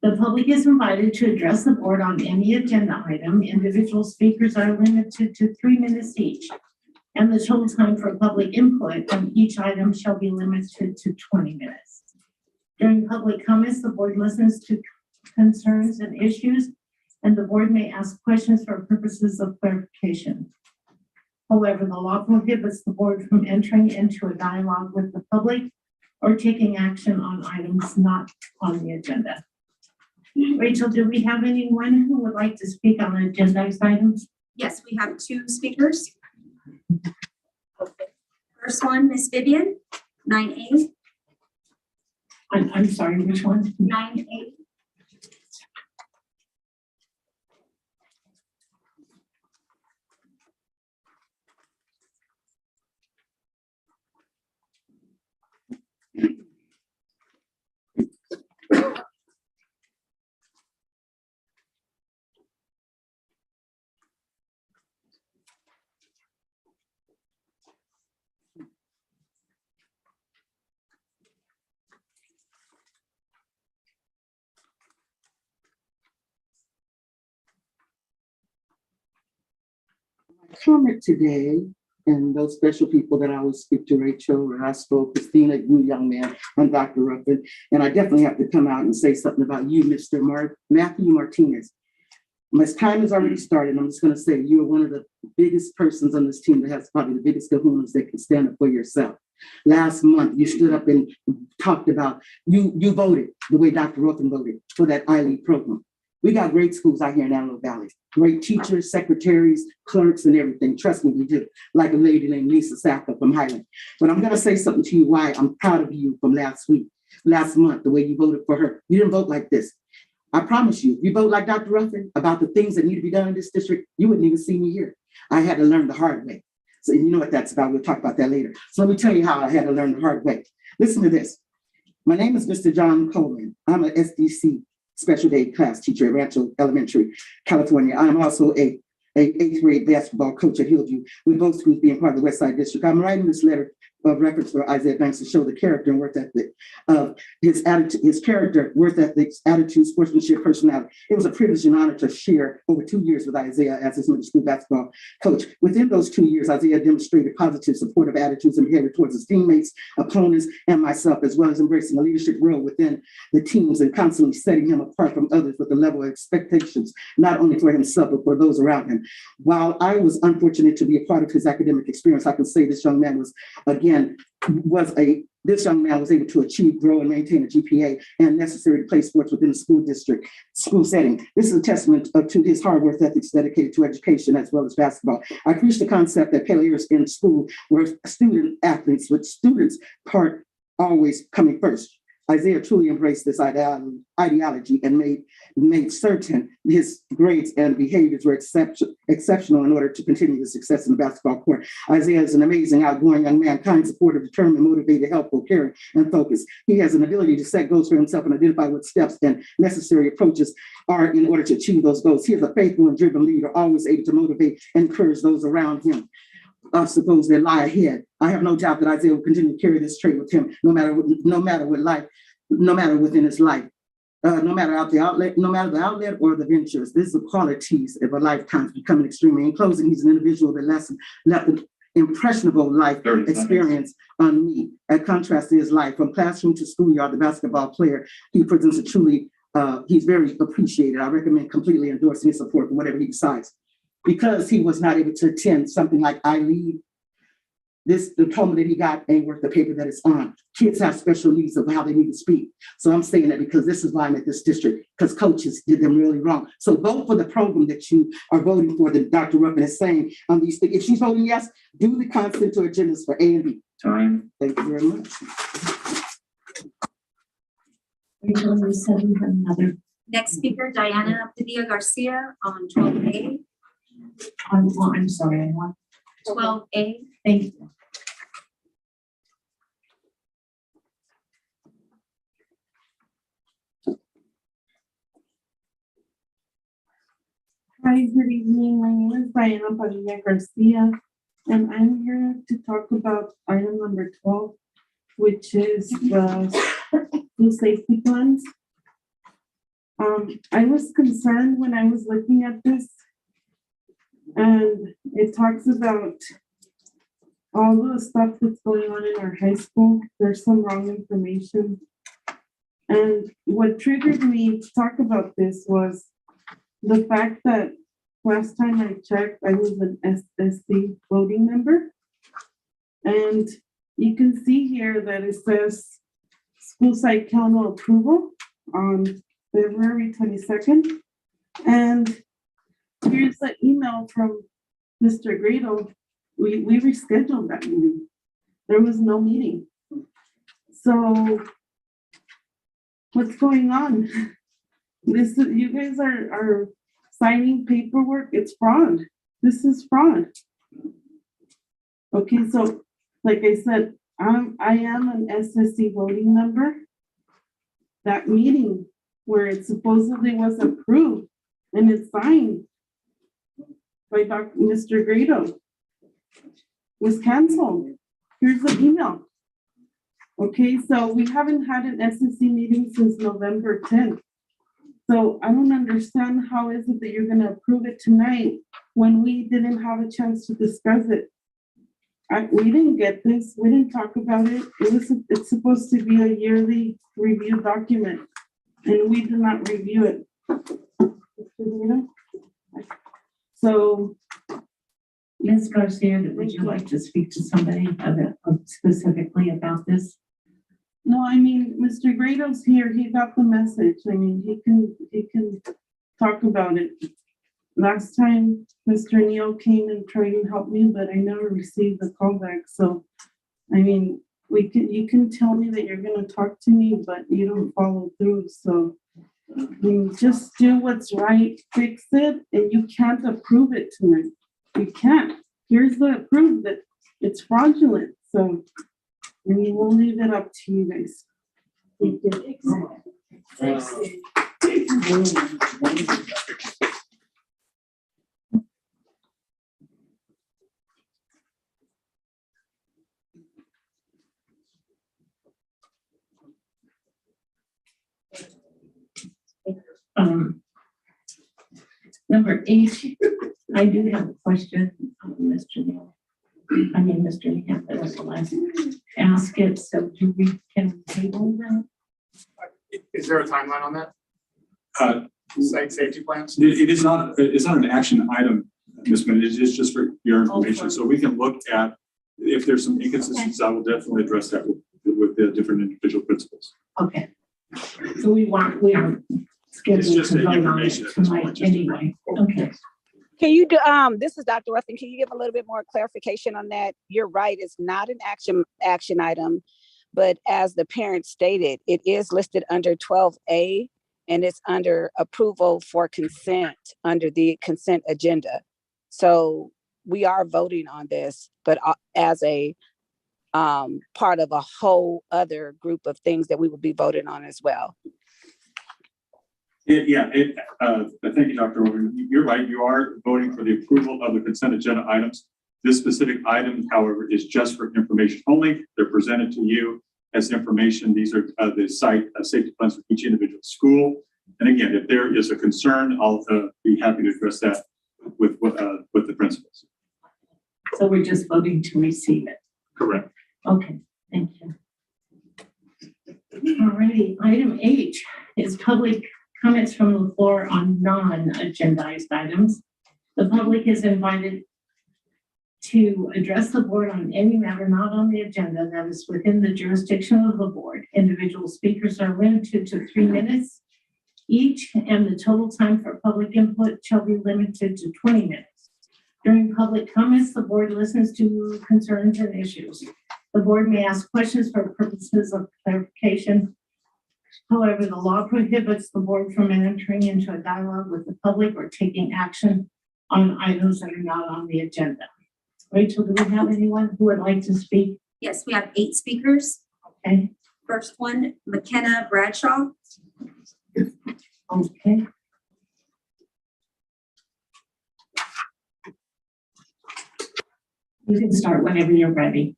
A: The public is invited to address the board on any agenda item. Individual speakers are limited to 3 minutes each, and the total time for public input on each item shall be limited to 20 minutes. During public comments, the board listens to concerns and issues, and the board may ask questions for purposes of clarification. However, the law prohibits the board from entering into a dialogue with the public or taking action on items not on the agenda. Rachel, do we have anyone who would like to speak on agendized items?
B: Yes, we have 2 speakers. First one, Miss Vivian, 9A.
A: I'm sorry, which one?
B: 9A.
O: Comment today, and those special people that I always speak to, Rachel, Roscoe, Christina, you young man, and Dr. Ruffin. And I definitely have to come out and say something about you, Mr. Matthew Martinez. My time has already started. I'm just going to say you are one of the biggest persons on this team that has probably the biggest kahunas that can stand up for yourself. Last month, you stood up and talked about, you voted the way Dr. Ruffin voted for that I-Lead program. We got great schools out here in Antelope Valley, great teachers, secretaries, clerks, and everything. Trust me, we do. Like a lady named Lisa Sacco from Highland. But I'm going to say something to you why I'm proud of you from last month, the way you voted for her. You didn't vote like this. I promise you, if you vote like Dr. Ruffin about the things that need to be done in this district, you wouldn't even see me here. I had to learn the hard way. So you know what that's about. We'll talk about that later. So let me tell you how I had to learn the hard way. Listen to this. My name is Mr. John Coleman. I'm an SDC special ed class teacher at Rancho Elementary, California. I'm also a 8th grade basketball coach at Hillview, with both schools being part of the West Side District. I'm writing this letter of reference for Isaiah Banks to show the character and work ethic of his attitude, his character, work ethics, attitude, sportsmanship, personality. It was a privilege and honor to share over 2 years with Isaiah as his middle school basketball coach. Within those 2 years, Isaiah demonstrated positive, supportive attitudes and behavior towards his teammates, opponents, and myself, as well as embracing a leadership role within the teams and constantly setting him apart from others with a level of expectations, not only for himself, but for those around him. While I was unfortunate to be a part of his academic experience, I can say this young man was able to achieve, grow, and maintain a GPA and necessary to play sports within the school setting. This is a testament to his hard work ethics dedicated to education as well as basketball. I preach the concept that players in school were student athletes, with students' part always coming first. Isaiah truly embraced this ideology and made certain his grades and behaviors were exceptional in order to continue the success in the basketball court. Isaiah is an amazing, outgoing young man, kind, supportive, determined, motivated, helpful, caring, and focused. He has an ability to set goals for himself and identify what steps and necessary approaches are in order to achieve those goals. He is a faithful and driven leader, always able to motivate and encourage those around him. I suppose that lie ahead. I have no doubt that Isaiah will continue to carry this trait with him, no matter within his life, no matter the outlet or the ventures. These are qualities of a lifetime becoming extremely. In closing, he's an individual that left an impressionable life experience on me. At contrast to his life, from classroom to schoolyard, the basketball player, he presents a truly, he's very appreciated. I recommend completely endorsing his support for whatever he decides. Because he was not able to attend something like I-Lead, the diploma that he got ain't worth the paper that it's on. Kids have special needs of how they need to speak. So I'm saying that because this is why I'm at this district, because coaches did them really wrong. So vote for the program that you are voting for, that Dr. Ruffin is saying on these things. If she's voting yes, do the consent to agendas for A and B. Time. Thank you very much.
B: Next speaker, Diana Padilla Garcia on 12A.
A: I'm sorry, I want
B: 12A.
A: Thank you.
M: Hi, good evening. My name is Diana Padilla Garcia, and I'm here to talk about item number 12, which is the new safety plans. I was concerned when I was looking at this, and it talks about all the stuff that's going on in our high school. There's some wrong information. And what triggered me to talk about this was the fact that last time I checked, I was an SSC voting member. And you can see here that it says school site council approval on February 22nd. And here's the email from Mr. Grado. We rescheduled that meeting. There was no meeting. So what's going on? You guys are signing paperwork. It's fraud. This is fraud. Okay, so like I said, I am an SSC voting member. That meeting where it supposedly was approved and it's signed by Mr. Grado was canceled. Here's the email. Okay, so we haven't had an SSC meeting since November 10th. So I don't understand how is it that you're gonna approve it tonight when we didn't have a chance to discuss it. We didn't get this, we didn't talk about it. It's supposed to be a yearly review document and we did not review it. So.
A: Ms. Garcia, would you like to speak to somebody specifically about this?
M: No, I mean, Mr. Grado's here. He got the message. I mean, he can talk about it. Last time, Mr. Neal came and tried to help me, but I never received the call back. So, I mean, you can tell me that you're going to talk to me, but you don't follow through. So, I mean, just do what's right, fix it, and you can't approve it tonight. You can't. Here's the proof that it's fraudulent. So, I mean, we'll leave it up to you guys. Thank you.
A: Number 8, I do have a question, Mr. Neal. I mean, Mr. Neal, that was the last ask it. So can we table that?
K: Is there a timeline on that? Site safety plans?
F: It's not an action item, Ms. Minute. It's just for your information. So we can look at, if there's some inconsistencies, I will definitely address that with the different individual principals.
A: Okay. So we are scheduled
F: It's just
A: to vote on it
F: information at this
A: tonight
F: point.
A: anyway. Okay.
D: Can you do, this is Dr. Rustin. Can you give a little bit more clarification on that? You're right. It's not an action item, but as the parent stated, it is listed under 12A and it's under approval for consent under the consent agenda. So we are voting on this, but as a part of a whole other group of things that we will be voting on as well.
F: Thank you, Dr. Rogan. You're right. You are voting for the approval of the consent agenda items. This specific item, however, is just for information only. They're presented to you as information. These are the site safety plans for each individual school. And again, if there is a concern, I'll be happy to address that with the principals.
A: So we're just voting to receive it.
F: Correct.
A: Okay, thank you. All righty, item 8 is public comments from the floor on non-agendized items. The public is invited to address the board on any matter not on the agenda that is within the jurisdiction of the board. Individual speakers are limited to 3 minutes each, and the total time for public input shall be limited to 20 minutes. During public comments, the board listens to concerns and issues. The board may ask questions for purposes of clarification. However, the law prohibits the board from entering into a dialogue with the public or taking action on items that are not on the agenda. Rachel, do we have anyone who would like to speak?
B: Yes, we have 8 speakers.
A: Okay.
B: First one, McKenna Bradshaw.
A: Okay. You can start whenever you're ready.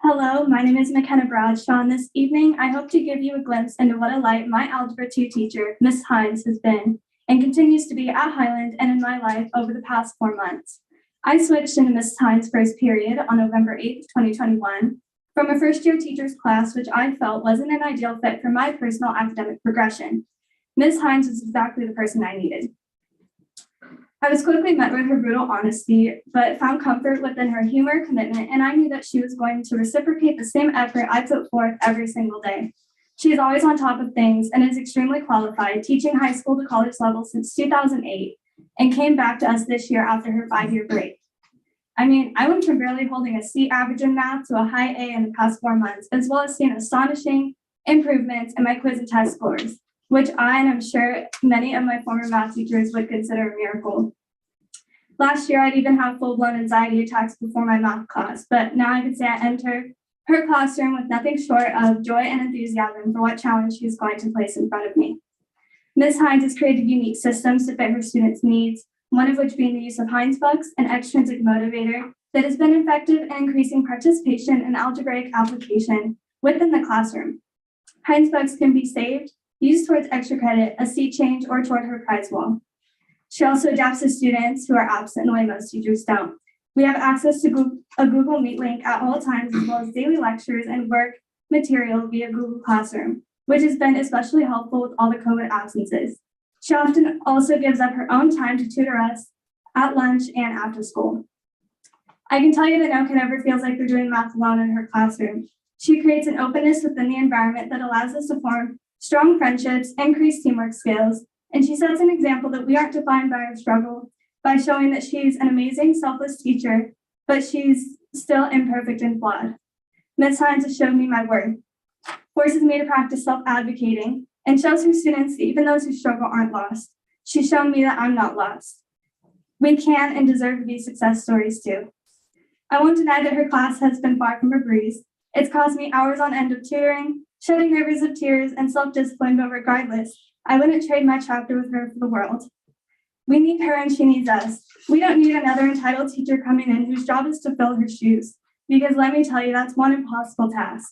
I: Hello, my name is McKenna Bradshaw, and this evening I hope to give you a glimpse into what a light my Algebra 2 teacher, Ms. Hines, has been and continues to be at Highland and in my life over the past 4 months. I switched into Ms. Hines' first period on November 8th, 2021, from a first-year teacher's class, which I felt wasn't an ideal fit for my personal academic progression. Ms. Hines was exactly the person I needed. I was quickly met with her brutal honesty, but found comfort within her humor, commitment, and I knew that she was going to reciprocate the same effort I put forth every single day. She is always on top of things and is extremely qualified, teaching high school to college level since 2008, and came back to us this year after her 5-year break. I mean, I went from barely holding a C average in math to a high A in the past 4 months, as well as seeing astonishing improvements in my quiz and test scores, which I, and I'm sure many of my former math teachers would consider a miracle. Last year, I'd even have full-blown anxiety attacks before my math class, but now I can say I entered her classroom with nothing short of joy and enthusiasm for what challenge she is going to place in front of me. Ms. Hines has created unique systems to fit her students' needs, one of which being the use of Hines Bucks, an extrinsic motivator that has been effective in increasing participation in algebraic application within the classroom. Hines Bucks can be saved, used towards extra credit, a seat change, or toward her prize wall. She also adapts to students who are absent in the way most teachers don't. We have access to a Google Meet link at all times, as well as daily lectures and work material via Google Classroom, which has been especially helpful with all the COVID absences. She often also gives up her own time to tutor us at lunch and after school. I can tell you that no kid ever feels like they're doing math alone in her classroom. She creates an openness within the environment that allows us to form strong friendships, increase teamwork skills, and she sets an example that we aren't defined by our struggle, by showing that she's an amazing, selfless teacher, but she's still imperfect and flawed. Ms. Hines has shown me my worth, forces me to practice self-advocating, and shows her students that even those who struggle aren't lost. She's shown me that I'm not lost. We can and deserve to be success stories too. I won't deny that her class has been far from a breeze. It's caused me hours on end of tutoring, shedding rivers of tears, and self-discipline, but regardless, I wouldn't trade my chapter with her for the world. We need her and she needs us. We don't need another entitled teacher coming in whose job is to fill her shoes, because let me tell you, that's one impossible task.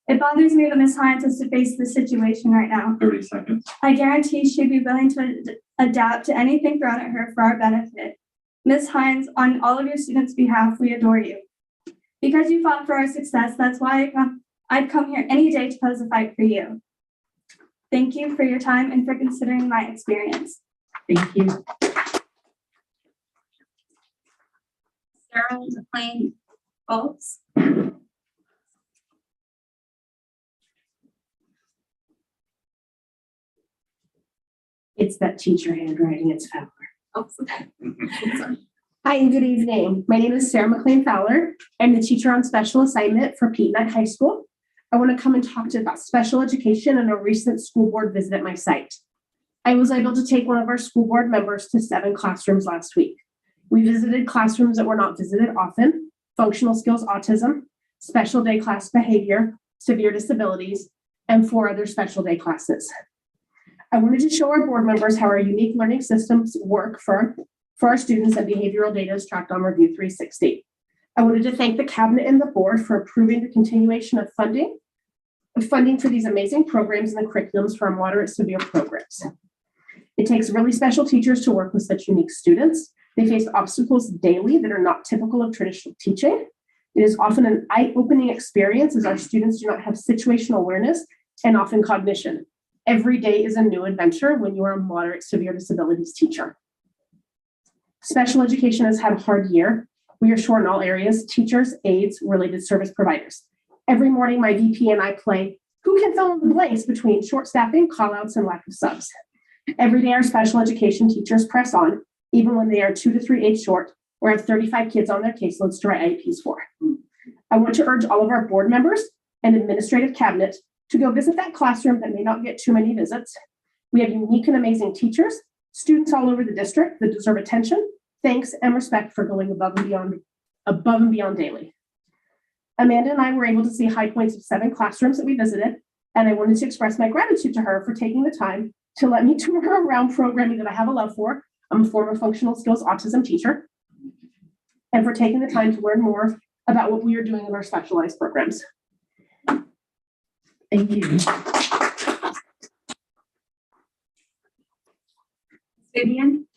I: It bothers me that Ms. Hines has to face this situation right now.
H: 30 seconds.
I: I guarantee she'd be willing to adapt to anything thrown at her for our benefit. Ms. Hines, on all of your students' behalf, we adore you. Because you fought for our success, that's why I'd come here any day to pose a fight for you. Thank you for your time and for considering my experience.
A: Thank you.
B: Sarah McLean Bowles.
P: It's that teacher handwriting, it's Fowler.
B: Oh, okay. Sorry.
P: Hi, and good evening. My name is Sarah McLean Fowler. I'm the teacher on special assignment for Peanut High School. I want to come and talk to you about special education and a recent school board visit at my site. I was able to take one of our school board members to 7 classrooms last week. We visited classrooms that were not visited often: functional skills autism, special day class behavior, severe disabilities, and 4 other special day classes. I wanted to show our board members how our unique learning systems work for our students, and behavioral data is tracked on Review 360. I wanted to thank the cabinet and the board for approving the continuation of funding for these amazing programs and the curriculums for our moderate severe programs. It takes really special teachers to work with such unique students. They face obstacles daily that are not typical of traditional teaching. It is often an eye-opening experience as our students do not have situational awareness and often cognition. Every day is a new adventure when you are a moderate severe disabilities teacher. Special education has had a hard year. We are short in all areas: teachers, aides, related service providers. Every morning, my VP and I play who can fill in the blanks between short staffing, callouts, and lack of subs. Every day, our special education teachers press on, even when they are 2 to 3 aides short or have 35 kids on their caseloads to write IEPs for. I want to urge all of our board members and administrative cabinet to go visit that classroom that may not get too many visits. We have unique and amazing teachers, students all over the district that deserve attention, thanks, and respect for going above and beyond daily. Amanda and I were able to see high points of 7 classrooms that we visited, and I wanted to express my gratitude to her for taking the time to let me tour her around programming that I have a love for. I'm a former functional skills autism teacher. and for taking the time to learn more about what we are doing in our specialized programs.
A: Thank you.
B: Vivian?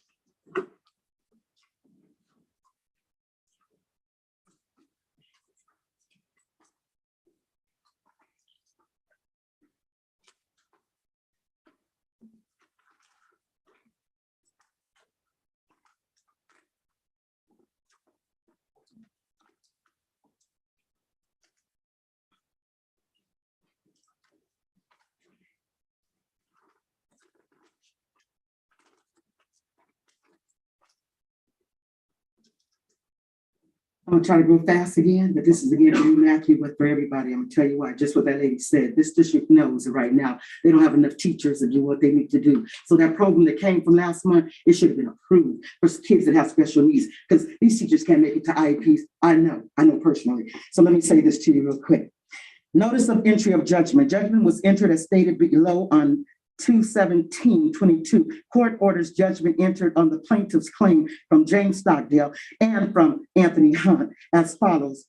O: I'm gonna try to go fast again, but this is again for you, Matthew, but for everybody. I'm gonna tell you why, just what that lady said. This district knows that right now they don't have enough teachers to do what they need to do. So that program that came from last month, it should have been approved for kids that have special needs, because these teachers can't make it to IEPs. I know personally. So let me say this to you real quick. Notice of entry of judgment. Judgment was entered as stated below on 2/17/22. Court orders judgment entered on the plaintiff's claim from James Stockdale and from Anthony Hunt as follows.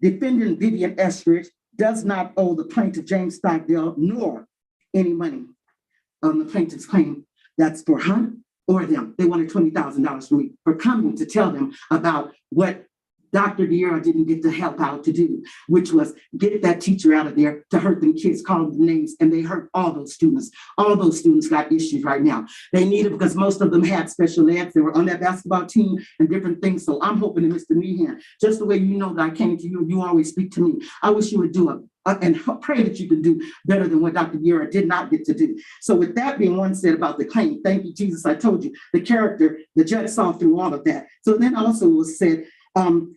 O: Defendant Vivian Estridge does not owe the plaintiff James Stockdale nor any money on the plaintiff's claim. That's for Hunt or them. They wanted $20,000 from me for coming to tell them about what Dr. Vieira didn't get the help out to do, which was get that teacher out of there to hurt them kids, call them names, and they hurt all those students. All those students got issues right now. They need it because most of them had special eds. They were on that basketball team and different things. So I'm hoping that Mr. Meehan, just the way you know that I came to you, you always speak to me. I wish you would do and pray that you can do better than what Dr. Vieira did not get to do. So with that being one said about the claim, thank you, Jesus, I told you, the character, the judge saw through all of that. So then also was said,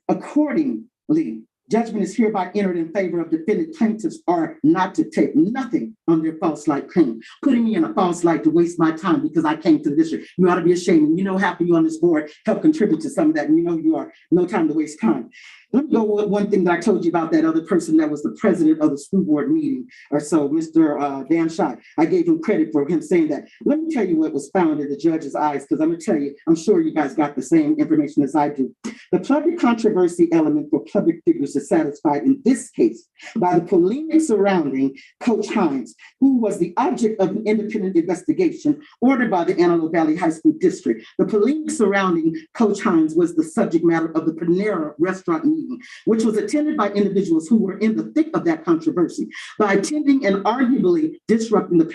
O: accordingly, judgment is hereby entered in favor of defendant plaintiffs are not to take nothing on their false light claim. Putting me in a false light to waste my time because I came to the district. You ought to be ashamed. And you know, half of you on this board help contribute to some of that. And you know you are. No time to waste time. Let me go with one thing that I told you about that other person that was the president of the school board meeting or so, Mr. Dan Schott. I gave him credit for him saying that. Let me tell you what was found in the judge's eyes, because I'm going to tell you, I'm sure you guys got the same information as I do. The public controversy element for public figures is satisfied in this case by the polemic surrounding Coach Hines, who was the object of an independent investigation ordered by the Antelope Valley High School District. The polemic surrounding Coach Hines was the subject matter of the Panera restaurant meeting, which was attended by individuals who were in the thick of that controversy. By attending and arguably disrupting the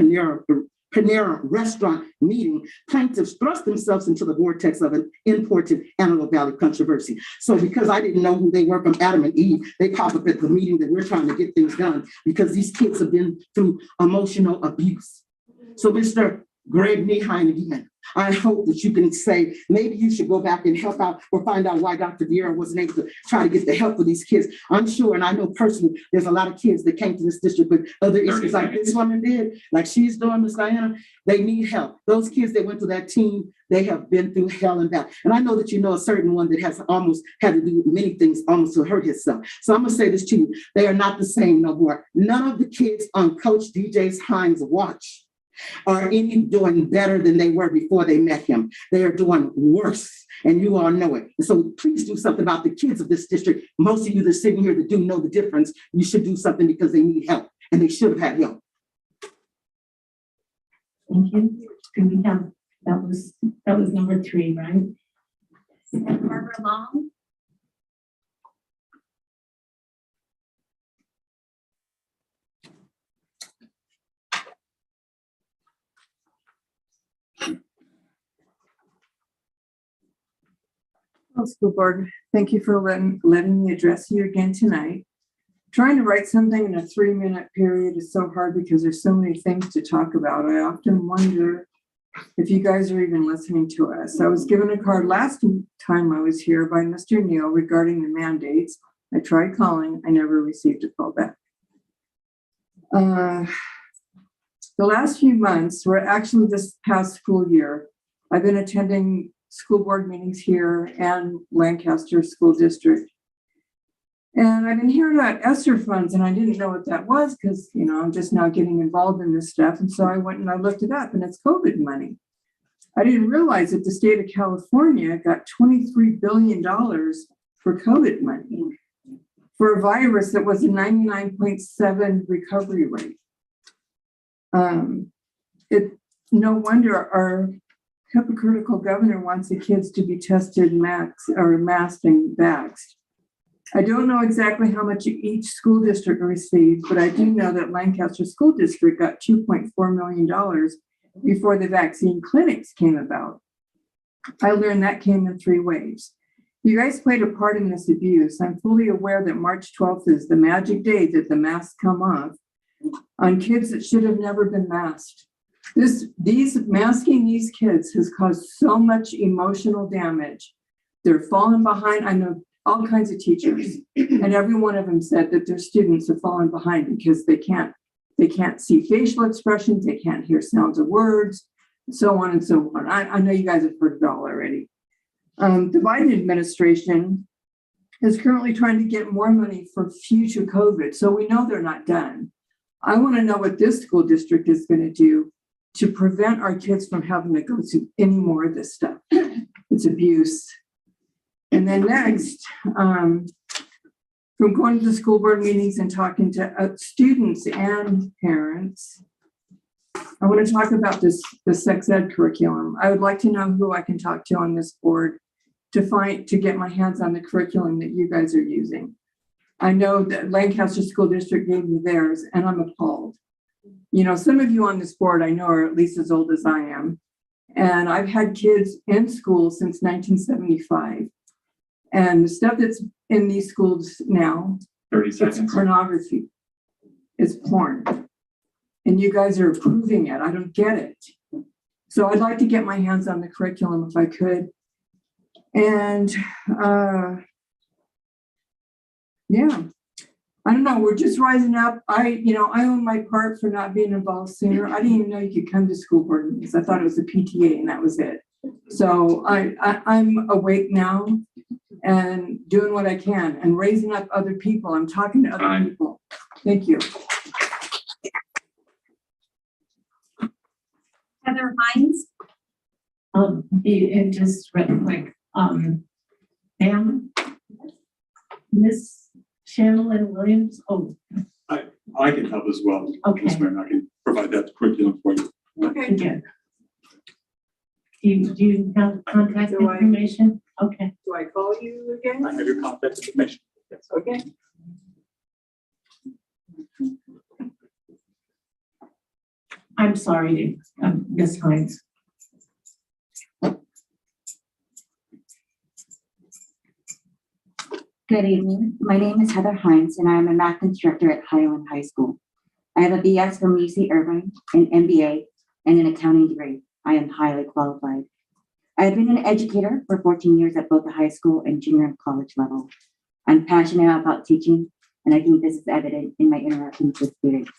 O: Panera restaurant meeting, plaintiffs thrust themselves into the vortex of an imported Antelope Valley controversy. So because I didn't know who they were from Adam and Eve, they pop up at the meeting that we're trying to get things done because these kids have been through emotional abuse. So Mr. Greg Meehan again, I hope that you can say, maybe you should go back and help out or find out why Dr. Vieira wasn't able to try to get the help for these kids. I'm sure, and I know personally, there's a lot of kids that came to this district with other issues like this woman did, like she's doing, Miss Diana. They need help. Those kids that went to that team, they have been through hell and back. And I know that you know a certain one that has almost had to do many things almost to hurt himself. So I'm gonna say this to you, they are not the same no more. None of the kids on Coach DJ's Hines' watch are any doing better than they were before they met him. They are doing worse, and you all know it. And so please do something about the kids of this district. Most of you that are sitting here that do know the difference, you should do something because they need help, and they should have had help.
A: Thank you. Can we have, that was number 3, right?
B: Barbara Long?
Q: Well, school board, thank you for letting me address you again tonight. Trying to write something in a 3-minute period is so hard because there's so many things to talk about. I often wonder if you guys are even listening to us. I was given a card last time I was here by Mr. Neal regarding the mandates. I tried calling, I never received a call back. The last few months, or actually this past school year, I've been attending school board meetings here and Lancaster School District. And I've been hearing about ESSER funds, and I didn't know what that was because, you know, I'm just now getting involved in this stuff. And so I went and I looked it up, and it's COVID money. I didn't realize that the state of California got $23 billion for COVID money for a virus that was a 99.7 recovery rate. No wonder our hypocritical governor wants the kids to be tested masked and vaxxed. I don't know exactly how much each school district received, but I do know that Lancaster School District got $2.4 million before the vaccine clinics came about. I learned that came in 3 waves. You guys played a part in this abuse. I'm fully aware that March 12th is the magic day that the masks come off on kids that should have never been masked. Masking these kids has caused so much emotional damage. They're falling behind. I know all kinds of teachers, and every one of them said that their students have fallen behind because they can't see facial expressions, they can't hear sounds of words, so on and so on. I know you guys have heard it all already. The Biden administration is currently trying to get more money for future COVID, so we know they're not done. I want to know what this school district is going to do to prevent our kids from having to go through any more of this stuff. It's abuse. And then next, from going to the school board meetings and talking to students and parents, I want to talk about the sex ed curriculum. I would like to know who I can talk to on this board to get my hands on the curriculum that you guys are using. I know that Lancaster School District gave me theirs, and I'm appalled. You know, some of you on this board I know are at least as old as I am, and I've had kids in school since 1975. And the stuff that's in these schools now,
F: 30 seconds.
Q: It's pornography. It's porn. And you guys are approving it. I don't get it. So I'd like to get my hands on the curriculum if I could. And yeah, I don't know. We're just rising up. I own my part for not being involved sooner. I didn't even know you could come to school board meetings. I thought it was a PTA and that was it. So I'm awake now and doing what I can and raising up other people. I'm talking to other people. Thank you.
B: Heather Hines.
A: And just real quick, Pam, Miss Shannon Williams. Oh,
F: I can help as well.
A: Okay.
F: Ms. Mayor, I can provide that curriculum for you.
Q: Okay.
A: yeah. Do you have contact information? Okay.
Q: Do I call you again?
F: I have your contact information. Yes.
Q: Okay.
A: I'm sorry, Ms. Hines.
R: Good evening. My name is Heather Hines, and I am a math instructor at Highland High School. I have a BS from UC Irvine, an MBA, and an accounting degree. I am highly qualified. I have been an educator for 14 years at both the high school and junior college level. I'm passionate about teaching, and I think this is evident in my interactions with students.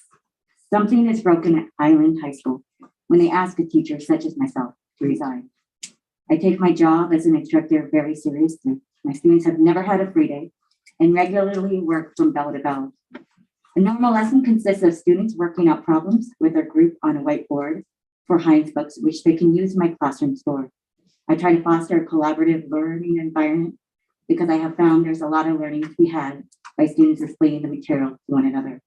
R: Something is broken at Highland High School when they ask a teacher such as myself to resign. I take my job as an instructor very seriously. My students have never had a free day and regularly work from bell to bell. A normal lesson consists of students working out problems with their group on a whiteboard for Heinz books, which they can use in my classroom store. I try to foster a collaborative learning environment because I have found there's a lot of learning to be had by students explaining the material to one another.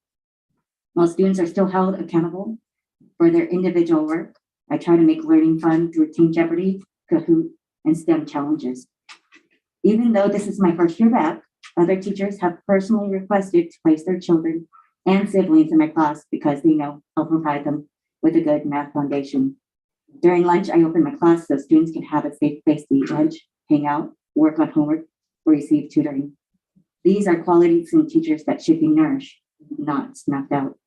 R: While students are still held accountable for their individual work, I try to make learning fun through Team Jeopardy, Kahoot, and STEM challenges. Even though this is my first year back, other teachers have personally requested to place their children and siblings in my class because they know I'll provide them with a good math foundation. During lunch, I open my class so students can have a safe place to eat lunch, hang out, work on homework, or receive tutoring. These are qualities in teachers that should be nourished, not snuffed out.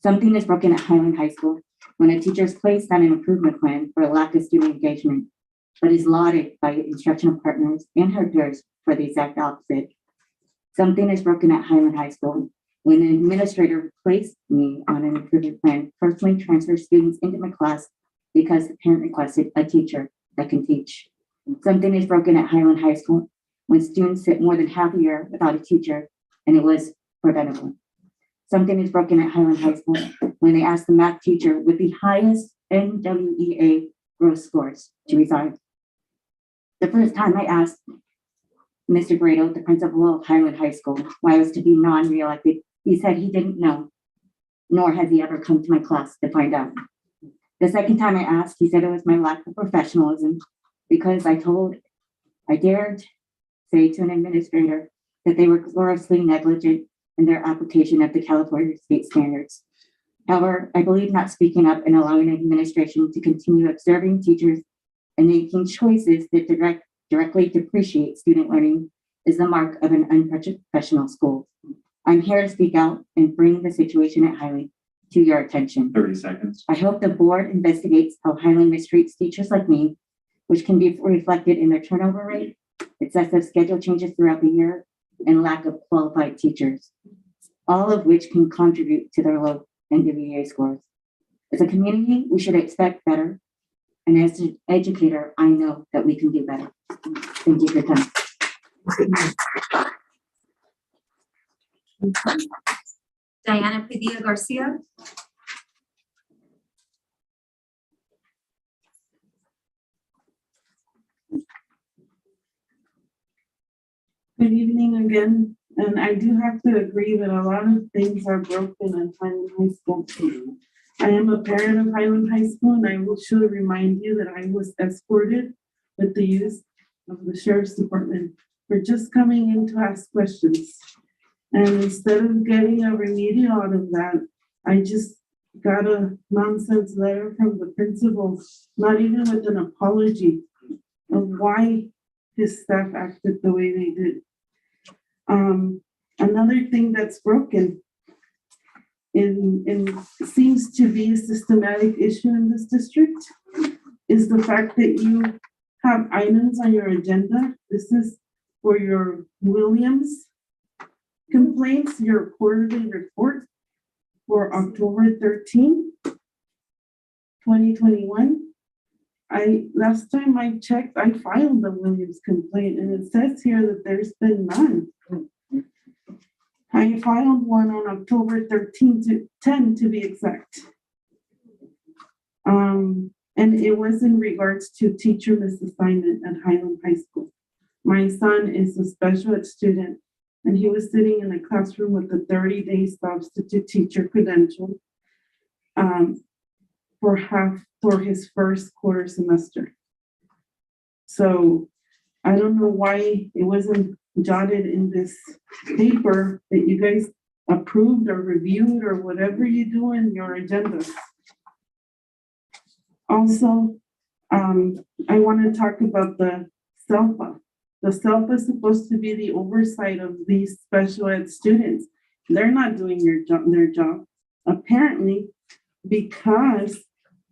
R: Something is broken at Highland High School when a teacher is placed on an improvement plan for a lack of student engagement, but is lauded by instructional partners and her peers for the exact opposite. Something is broken at Highland High School when an administrator placed me on an improvement plan, personally transfers students into my class because the parent requested a teacher that can teach. Something is broken at Highland High School when students sit more than half a year without a teacher and it was preventable. Something is broken at Highland High School when they asked the math teacher with the highest NWEA gross scores to resign. The first time I asked Mr. Grado, the principal of Highland High School, why I was to be non-reelected. He said he didn't know, nor has he ever come to my class to find out. The second time I asked, he said it was my lack of professionalism because I dared say to an administrator that they were grossly negligent in their application of the California state standards. However, I believe not speaking up and allowing administration to continue observing teachers and making choices that directly depreciate student learning is the mark of an unprofessional school. I'm here to speak out and bring the situation at Highland to your attention.
H: 30 seconds.
R: I hope the board investigates how Highland mistreats teachers like me, which can be reflected in their turnover rate, excessive schedule changes throughout the year, and lack of qualified teachers, all of which can contribute to their low NWEA scores. As a community, we should expect better. And as an educator, I know that we can do better. Thank you for your time.
B: Diana Padilla Garcia.
M: Good evening again, and I do have to agree that a lot of things are broken in Highland High School. I am a parent of Highland High School, and I should remind you that I was escorted with the use of the Sheriff's Department for just coming in to ask questions. And instead of getting a remedial out of that, I just got a nonsense letter from the principal, not even with an apology of why his staff acted the way they did. Another thing that's broken in seems to be a systematic issue in this district is the fact that you have items on your agenda. This is for your Williams complaints, your quarterly report for October 13, 2021. Last time I checked, I filed the Williams complaint, and it says here that there's been none. I filed one on October 13 to 10 to be exact. And it was in regards to teacher misassignment at Highland High School. My son is a special ed student, and he was sitting in a classroom with a 30-day substitute teacher credential for his first quarter semester. So I don't know why it wasn't jotted in this paper that you guys approved or reviewed or whatever you do in your agenda. Also, I want to talk about the SELPA. The SELPA is supposed to be the oversight of these special ed students. They're not doing their job, apparently, because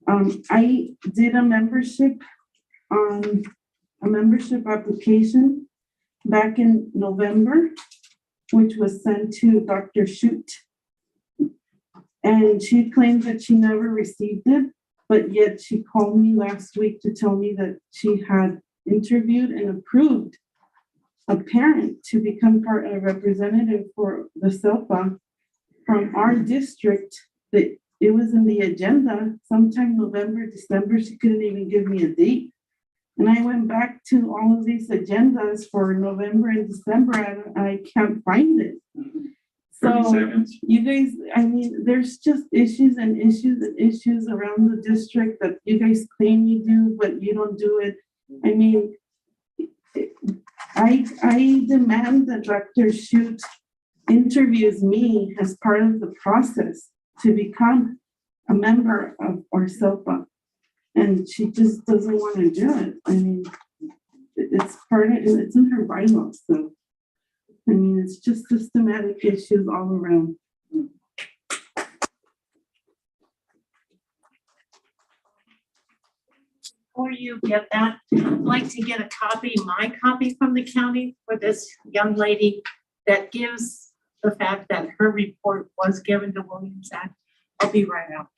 M: I did a membership application back in November, which was sent to Dr. Shute. And she claims that she never received it, but yet she called me last week to tell me that she had interviewed and approved a parent to become a representative for the SELPA from our district. That it was in the agenda sometime November, December. She couldn't even give me a date. And I went back to all of these agendas for November and December, and I can't find it.
H: 30
M: So
H: seconds.
M: you guys, I mean, there's just issues and issues and issues around the district that you guys claim you do, but you don't do it. I mean, I demand that Dr. Shute interviews me as part of the process to become a member of our SELPA. And she just doesn't want to do it. I mean, it's in her bylaws. So, I mean, it's just systematic issues all around.
A: Before you get that, I'd like to get my copy from the county for this young lady that gives the fact that her report was given to Williams Act. I'll be right out.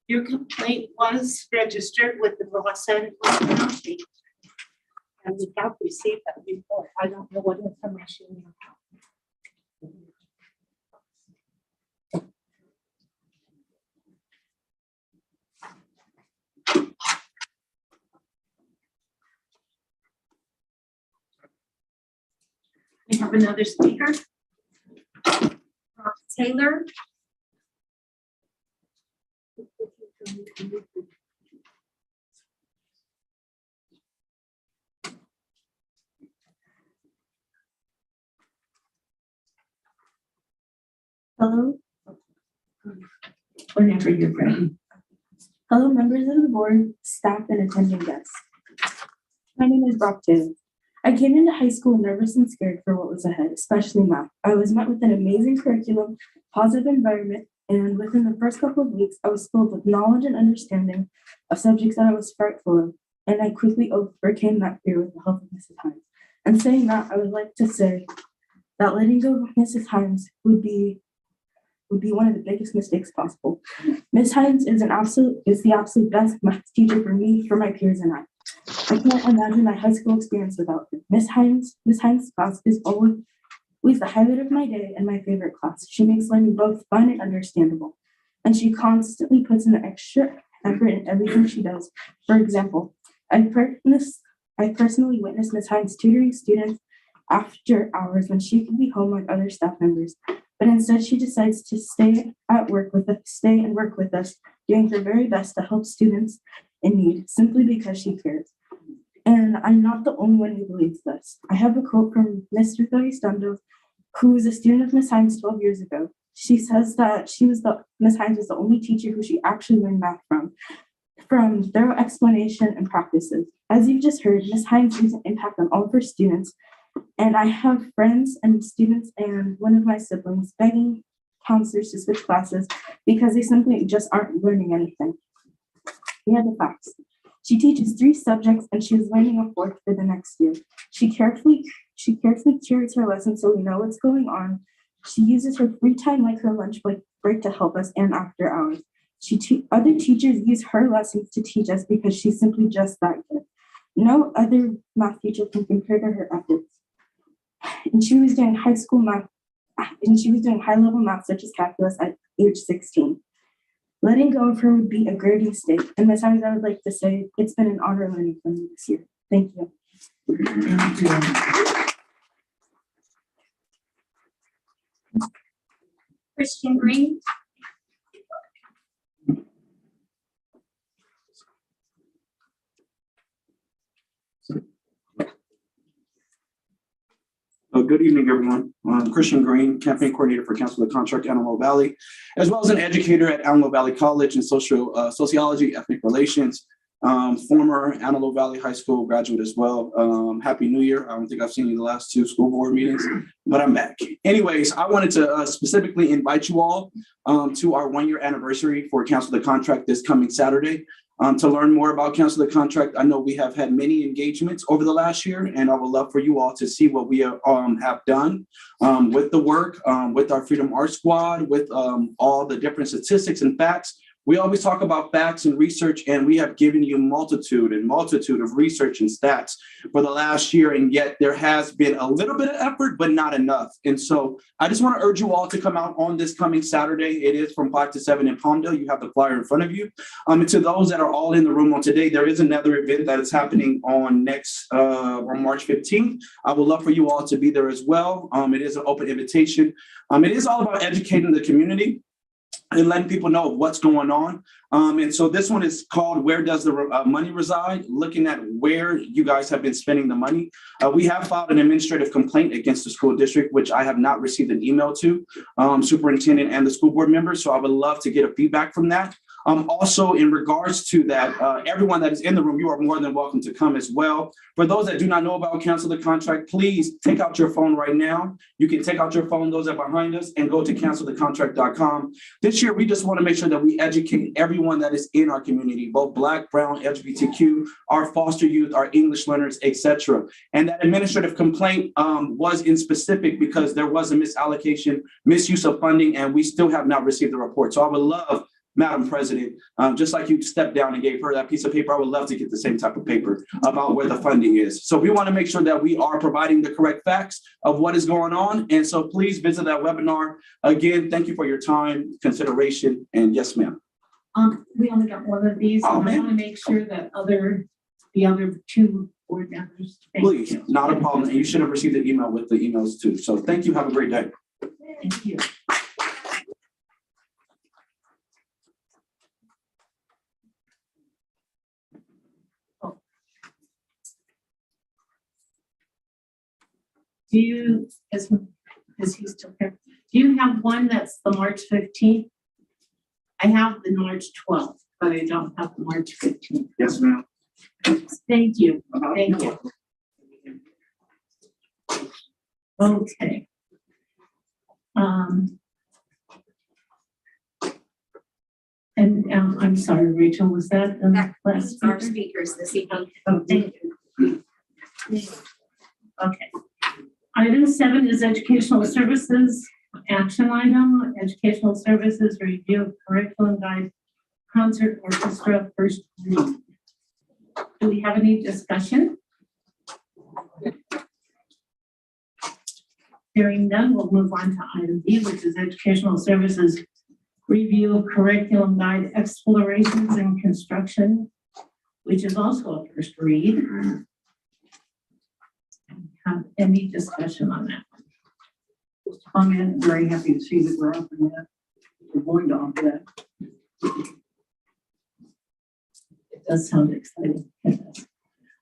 C: Your complaint was registered with the Los Angeles County. And we have received that report. I don't know what information you have. We have another speaker.
B: Rob Taylor.
I: Hello.
A: Whenever you're ready.
I: Hello, members of the board, staff, and attending guests. My name is Brock Taylor. I came into high school nervous and scared for what was ahead, especially math. I was met with an amazing curriculum, positive environment, and within the first couple of weeks, I was filled with knowledge and understanding of subjects that I was frightful of, and I quickly overcame that fear with the help of Mrs. Hines. And saying that, I would like to say that letting go of Mrs. Hines would be one of the biggest mistakes possible. Ms. Hines is the absolute best math teacher for me, for my peers, and I. I can't imagine my high school experience without her. Ms. Hines' class is always the highlight of my day and my favorite class. She makes learning both fun and understandable, and she constantly puts in the extra effort in everything she does. For example, I personally witnessed Ms. Hines tutoring students after hours when she could be home like other staff members. But instead, she decides to stay and work with us, doing her very best to help students in need, simply because she cares. And I'm not the only one who believes this. I have a quote from Mr. Thoristando, who was a student of Ms. Hines 12 years ago. She says that Ms. Hines was the only teacher who she actually learned math from thorough explanation and practices. As you've just heard, Ms. Hines leaves an impact on all of her students. And I have friends and students and one of my siblings begging counselors to switch classes because they simply just aren't learning anything. Here are the facts. She teaches 3 subjects and she is learning a 4th for the next year. She carefully curates her lessons so we know what's going on. She uses her free time like her lunch break to help us and after hours. Other teachers use her lessons to teach us because she's simply just that good. No other math teacher can compare to her efforts. And she was doing high school math, and she was doing high-level math such as calculus at age 16. Letting go of her would be a great mistake. And Ms. Hines, I would like to say it's been an honor learning from you this year. Thank you.
A: Thank you.
B: Christian Green.
S: Good evening, everyone. I'm Christian Green, campaign coordinator for Council of the Contract, Antelope Valley, as well as an educator at Antelope Valley College in sociology, ethnic relations, former Antelope Valley High School graduate as well. Happy New Year. I don't think I've seen you the last 2 school board meetings, but I'm back. Anyways, I wanted to specifically invite you all to our 1-year anniversary for Council of the Contract this coming Saturday. To learn more about Council of the Contract, I know we have had many engagements over the last year, and I would love for you all to see what we have done with the work, with our Freedom Art Squad, with all the different statistics and facts. We always talk about facts and research, and we have given you multitude of research and stats for the last year, and yet there has been a little bit of effort, but not enough. And so I just want to urge you all to come out on this coming Saturday. It is from 5 to 7 in Palmdale. You have the flyer in front of you. And to those that are all in the room on today, there is another event that is happening on March 15th. I would love for you all to be there as well. It is an open invitation. It is all about educating the community and letting people know what's going on. And so this one is called Where Does the Money Reside? Looking at where you guys have been spending the money. We have filed an administrative complaint against the school district, which I have not received an email to superintendent and the school board members. So I would love to get a feedback from that. Also, in regards to that, everyone that is in the room, you are more than welcome to come as well. For those that do not know about cancel the contract, please take out your phone right now. You can take out your phone, those that are behind us, and go to cancelthecontract.com. This year, we just want to make sure that we educate everyone that is in our community, both Black, Brown, LGBTQ, our foster youth, our English learners, etc. And that administrative complaint was in specific because there was a misallocation, misuse of funding, and we still have not received the report. So I would love, Madam President, just like you stepped down and gave her that piece of paper, I would love to get the same type of paper about where the funding is. So we want to make sure that we are providing the correct facts of what is going on. And so please visit that webinar. Again, thank you for your time, consideration, and yes, ma'am.
A: We only got one of these.
S: Oh,
A: and I
S: man.
A: want to make sure that the other two board members. Thank
S: Please,
A: you.
S: not a problem. And you should have received the email with the emails too. So thank you. Have a great day.
A: Thank you. Do you, is he still here? Do you have one that's the March 15th? I have the March 12th, but I don't have the March 15th.
S: Yes, ma'am.
A: Thank you. Thank you. Okay. I'm sorry, Rachel, was that the last
B: Our
A: speaker?
B: speakers this evening.
A: Oh, thank you. Okay. Item 7 is educational services action item. Educational services review of curriculum guide, concert orchestra first read. Do we have any discussion? Hearing none, we'll move on to item B, which is educational services review of curriculum guide explorations and construction, which is also a first read. Have any discussion on that?
T: I'm very happy to see that we're offering that. We're going to offer that.
A: It does sound exciting.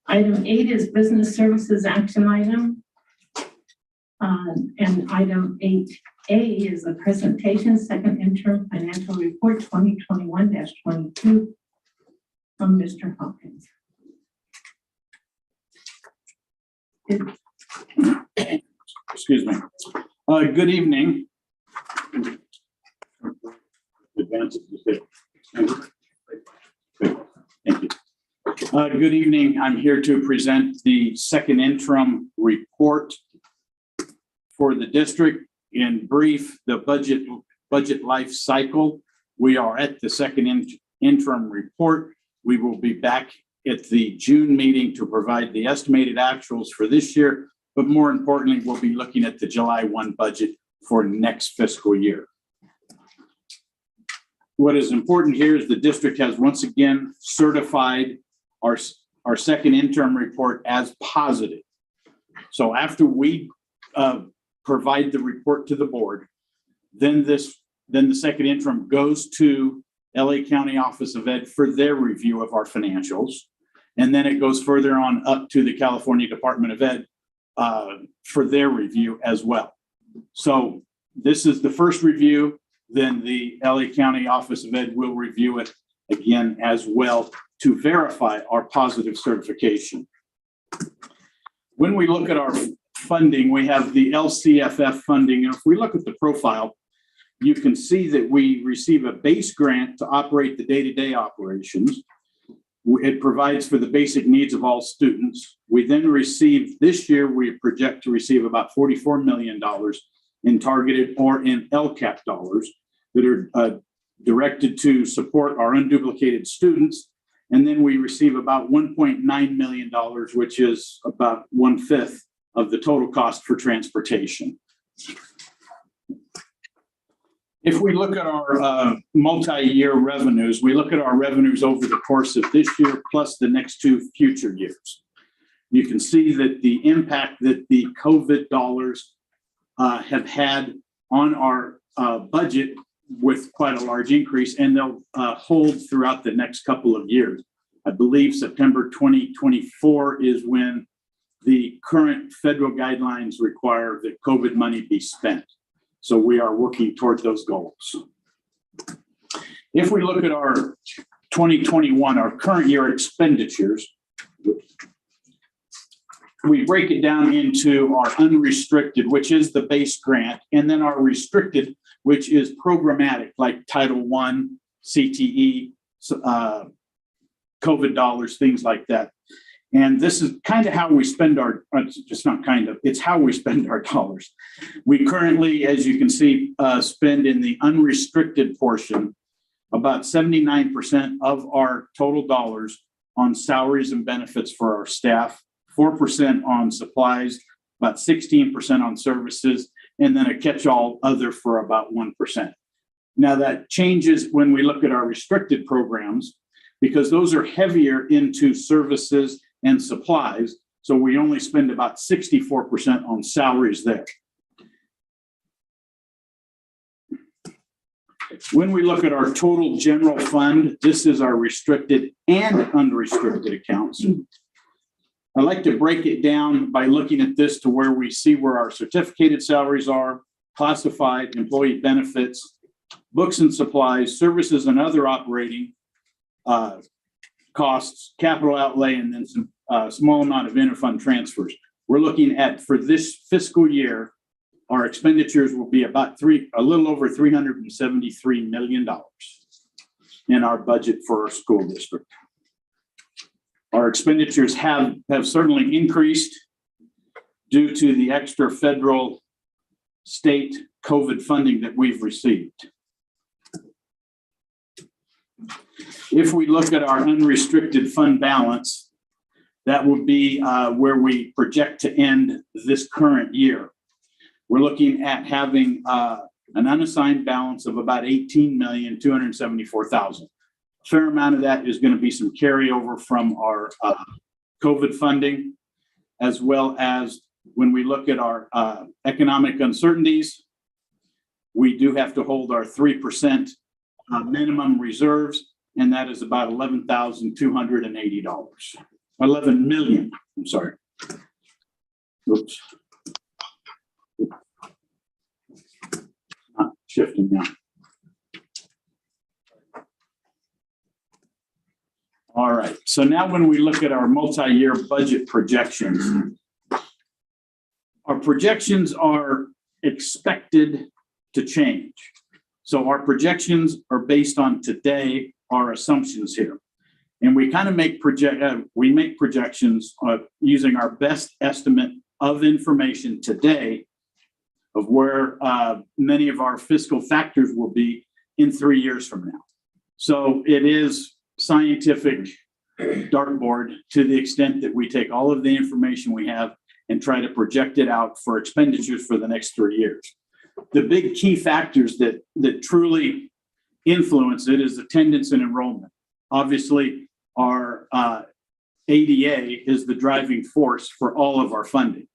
A: Item 8 is business services action item. And item 8A is a presentation, second interim financial report 2021-22 from Mr. Hawkins.
F: Excuse me. Good evening. Thank you. Good evening. I'm here to present the second interim report for the district. In brief, the budget life cycle. We are at the second interim report. We will be back at the June meeting to provide the estimated actuals for this year, but more importantly, we'll be looking at the July 1 budget for next fiscal year. What is important here is the district has once again certified our second interim report as positive. So after we provide the report to the board, then the second interim goes to LA County Office of Ed for their review of our financials. And then it goes further on up to the California Department of Ed for their review as well. So this is the first review, then the LA County Office of Ed will review it again as well to verify our positive certification. When we look at our funding, we have the LCFF funding. And if we look at the profile, you can see that we receive a base grant to operate the day-to-day operations. It provides for the basic needs of all students. We then receive, this year, we project to receive about $44 million in targeted or in LCAP dollars that are directed to support our unduplicated students. And then we receive about $1.9 million, which is about 1/5 of the total cost for transportation. If we look at our multi-year revenues, we look at our revenues over the course of this year plus the next 2 future years. You can see that the impact that the COVID dollars have had on our budget with quite a large increase, and they'll hold throughout the next couple of years. I believe September 2024 is when the current federal guidelines require that COVID money be spent. So we are working towards those goals. If we look at our 2021, our current year expenditures, we break it down into our unrestricted, which is the base grant, and then our restricted, which is programmatic, like Title I, CTE, COVID dollars, things like that. And this is kind of how we spend our, it's not kind of, it's how we spend our dollars. We currently, as you can see, spend in the unrestricted portion about 79% of our total dollars on salaries and benefits for our staff, 4% on supplies, about 16% on services, and then a catch-all other for about 1%. Now that changes when we look at our restricted programs, because those are heavier into services and supplies. So we only spend about 64% on salaries there. When we look at our total general fund, this is our restricted and unrestricted accounts. I like to break it down by looking at this to where we see where our certificated salaries are, classified employee benefits, books and supplies, services and other operating costs, capital outlay, and then some small amount of interfund transfers. We're looking at, for this fiscal year, our expenditures will be about a little over $373 million in our budget for our school district. Our expenditures have certainly increased due to the extra federal state COVID funding that we've received. If we look at our unrestricted fund balance, that would be where we project to end this current year. We're looking at having an unassigned balance of about $18,274,000. A fair amount of that is going to be some carryover from our COVID funding, as well as when we look at our economic uncertainties, we do have to hold our 3% minimum reserves, and that is about $11,280. 11 million, I'm sorry. Oops. Not shifting now. All right, so now when we look at our multi-year budget projections, our projections are expected to change. So our projections are based on today, our assumptions here. And we kind of make projections using our best estimate of information today of where many of our fiscal factors will be in 3 years from now. So it is scientific dartboard to the extent that we take all of the information we have and try to project it out for expenditures for the next 3 years. The big key factors that truly influence it is attendance and enrollment. Obviously, our ADA is the driving force for all of our funding.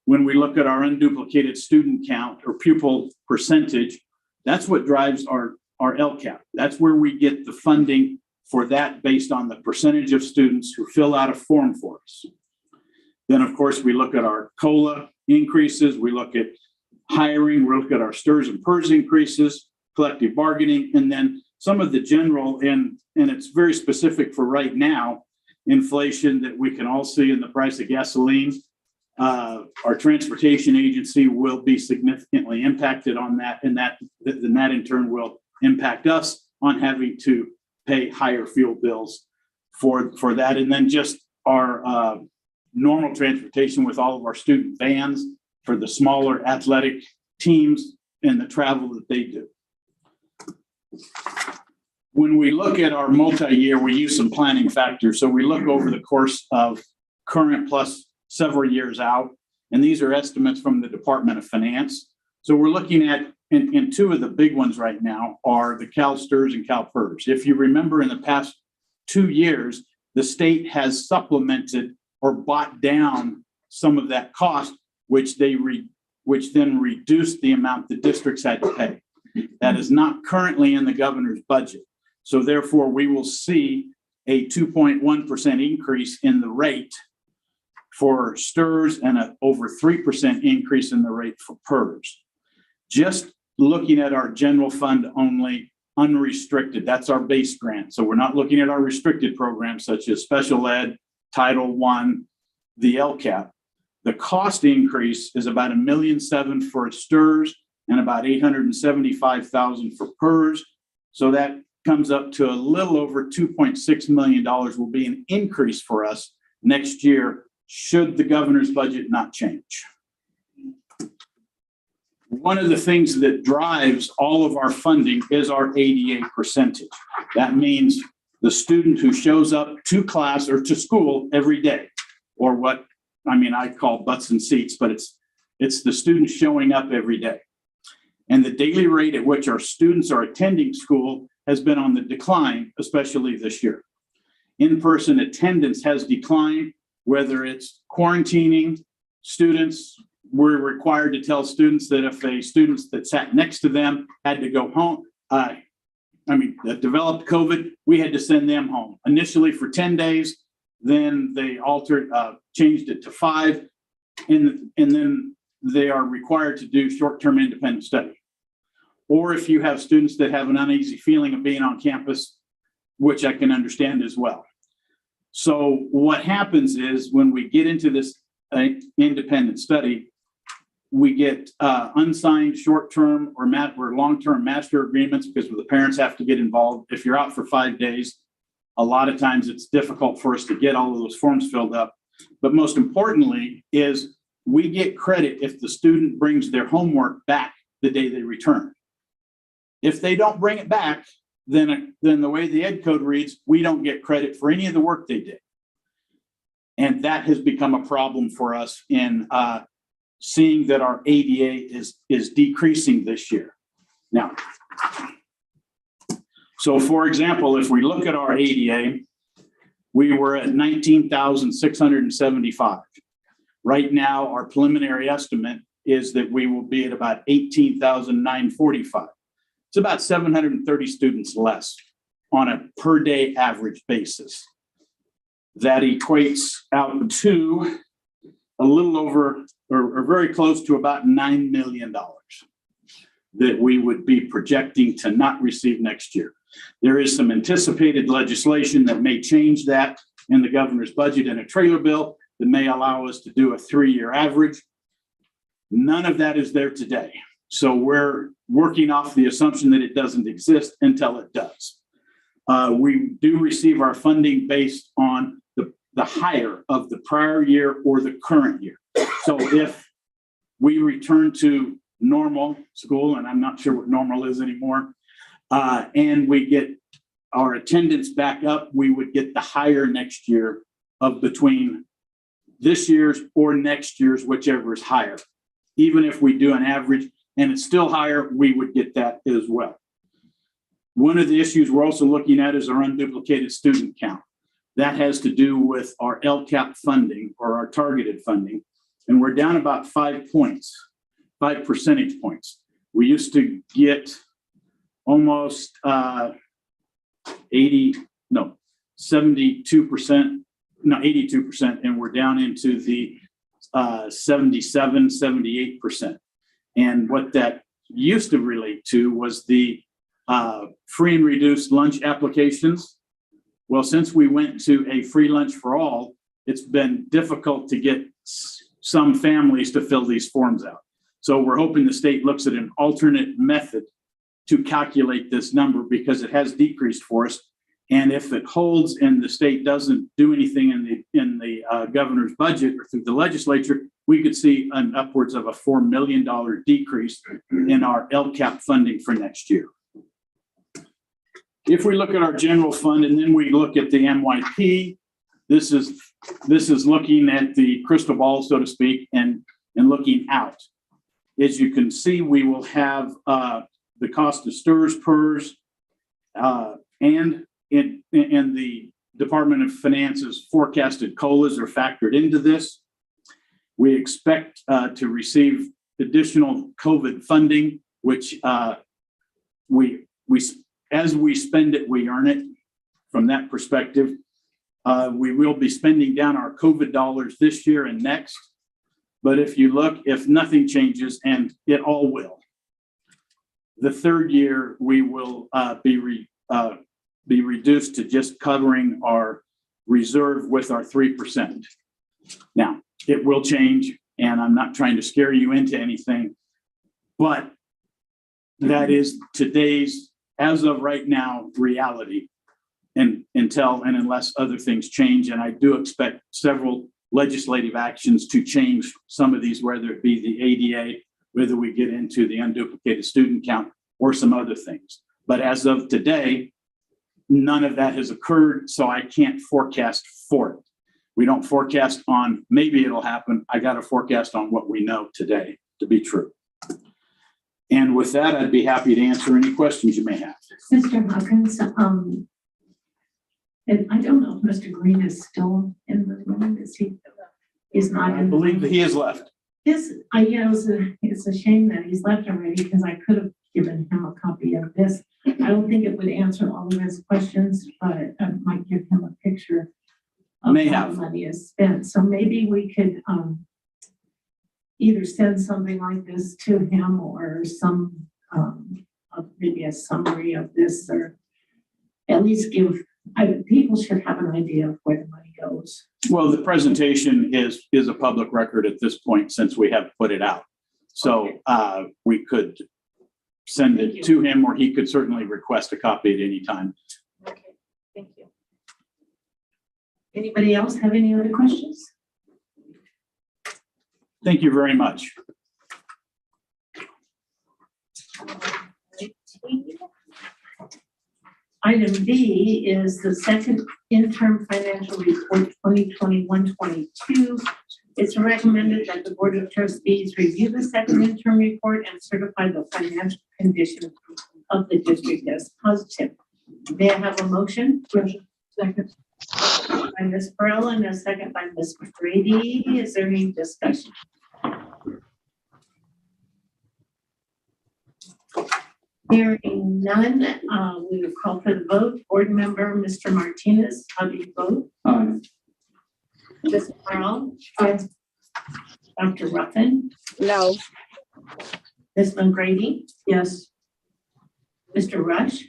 F: When we look at our unduplicated student count or pupil percentage, that's what drives our LCAP. That's where we get the funding for that based on the percentage of students who fill out a form for us. Then, of course, we look at our COLA increases, we look at hiring, we look at our STRS and PERS increases, collective bargaining, and then some of the general, and it's very specific for right now, inflation that we can all see in the price of gasoline. Our transportation agency will be significantly impacted on that, and that in turn will impact us on having to pay higher fuel bills for that. And then just our normal transportation with all of our student vans for the smaller athletic teams and the travel that they do. When we look at our multi-year, we use some planning factors. So we look over the course of current plus several years out, and these are estimates from the Department of Finance. So we're looking at, and two of the big ones right now are the Cal STRS and Cal PERS. If you remember, in the past 2 years, the state has supplemented or bought down some of that cost, which then reduced the amount the districts had to pay. That is not currently in the governor's budget. So therefore, we will see a 2.1% increase in the rate for STRS and an over 3% increase in the rate for PERS. Just looking at our general fund only, unrestricted. That's our base grant. So we're not looking at our restricted programs such as special ed, Title I, the LCAP. The cost increase is about $1.7 million for STIRS and about $875,000 for PERS. So that comes up to a little over $2.6 million will be an increase for us next year should the governor's budget not change. One of the things that drives all of our funding is our ADA percentage. That means the student who shows up to class or to school every day, or what I call butts and seats, but it's the students showing up every day. And the daily rate at which our students are attending school has been on the decline, especially this year. In-person attendance has declined, whether it's quarantining students. We're required to tell students that if a student that sat next to them had to go home, that developed COVID, we had to send them home. Initially for 10 days, then they changed it to 5, and then they are required to do short-term independent study. Or if you have students that have an uneasy feeling of being on campus, which I can understand as well. So what happens is when we get into this independent study, we get unsigned short-term or long-term master agreements because the parents have to get involved. If you're out for 5 days, a lot of times it's difficult for us to get all of those forms filled up. But most importantly is we get credit if the student brings their homework back the day they return. If they don't bring it back, then the way the ed code reads, we don't get credit for any of the work they did. And that has become a problem for us in seeing that our ADA is decreasing this year. Now, so for example, if we look at our ADA, we were at 19,675. Right now, our preliminary estimate is that we will be at about 18,945. It's about 730 students less on a per day average basis. That equates out to a little over or very close to about $9 million that we would be projecting to not receive next year. There is some anticipated legislation that may change that in the governor's budget in a trailer bill that may allow us to do a 3-year average. None of that is there today. So we're working off the assumption that it doesn't exist until it does. We do receive our funding based on the higher of the prior year or the current year. So if we return to normal school, and I'm not sure what normal is anymore, and we get our attendance back up, we would get the higher next year of between this year's or next year's, whichever is higher. Even if we do an average and it's still higher, we would get that as well. One of the issues we're also looking at is our unduplicated student count. That has to do with our LCAP funding or our targeted funding. And we're down about 5 percentage points. We used to get almost 82%, no, 82%, and we're down into the 77, 78%. And what that used to relate to was the free and reduced lunch applications. Well, since we went to a free lunch for all, it's been difficult to get some families to fill these forms out. So we're hoping the state looks at an alternate method to calculate this number because it has decreased for us. And if it holds and the state doesn't do anything in the governor's budget or through the legislature, we could see an upwards of a $4 million decrease in our LCAP funding for next year. If we look at our general fund and then we look at the MYP, this is looking at the crystal ball, so to speak, and looking out. As you can see, we will have the cost of STIRS, PERS, and in the Department of Finance's forecasted COLAs are factored into this. We expect to receive additional COVID funding, which as we spend it, we earn it. From that perspective, we will be spending down our COVID dollars this year and next. But if you look, if nothing changes, and it all will, The third year, we will be reduced to just covering our reserve with our 3%. Now, it will change, and I'm not trying to scare you into anything, but that is today's, as of right now, reality. And until and unless other things change, and I do expect several legislative actions to change some of these, whether it be the ADA, whether we get into the unduplicated student count or some other things. But as of today, none of that has occurred, so I can't forecast for it. We don't forecast on maybe it'll happen. I got to forecast on what we know today to be true. And with that, I'd be happy to answer any questions you may have.
A: Mr. Hawkins, and I don't know if Mr. Green is still in the room. Is he? He's not.
F: I believe that he has left.
A: Yes, it's a shame that he's left already because I could have given him a copy of this. I don't think it would answer all of his questions, but it might give him a picture of how the money is spent. So maybe we could either send something like this to him or some maybe a summary of this, or at least give. People should have an idea of where the money goes.
F: Well, the presentation is a public record at this point since we have put it out. So we could send it to him, or he could certainly request a copy at any time.
A: Okay, thank you. Anybody else have any other questions?
F: Thank you very much.
A: Item B is the second interim financial report 2021-22. It's recommended that the Board of Trustees review the second interim report and certify the financial condition of the district as positive. May I have a motion? Second. By Ms. Burrell and a second by Ms. McGrady. Is there any discussion? Hearing none, we will call for the vote. Board member, Mr. Martinez, how do you vote?
H: Aye.
A: Ms. Burrell? Aye. Dr. Ruffin?
D: No.
A: Ms. McGrady? Yes. Mr. Rush?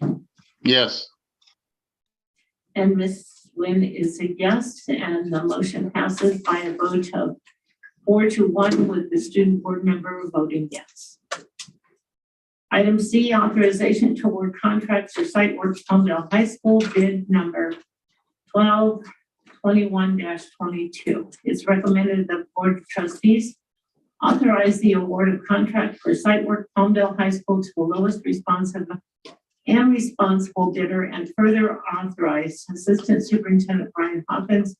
E: Yes.
A: And Ms. Lynn is a yes, and the motion passes by a vote of 4-1 with the student board member voting yes. Item C, authorization to award contracts for site work Palmdale High School, bid number 1221-22. It's recommended that the Board of Trustees authorize the award of contract for site work Palmdale High School to the lowest responsive and responsible bidder, and further authorize Assistant Superintendent Brian Hawkins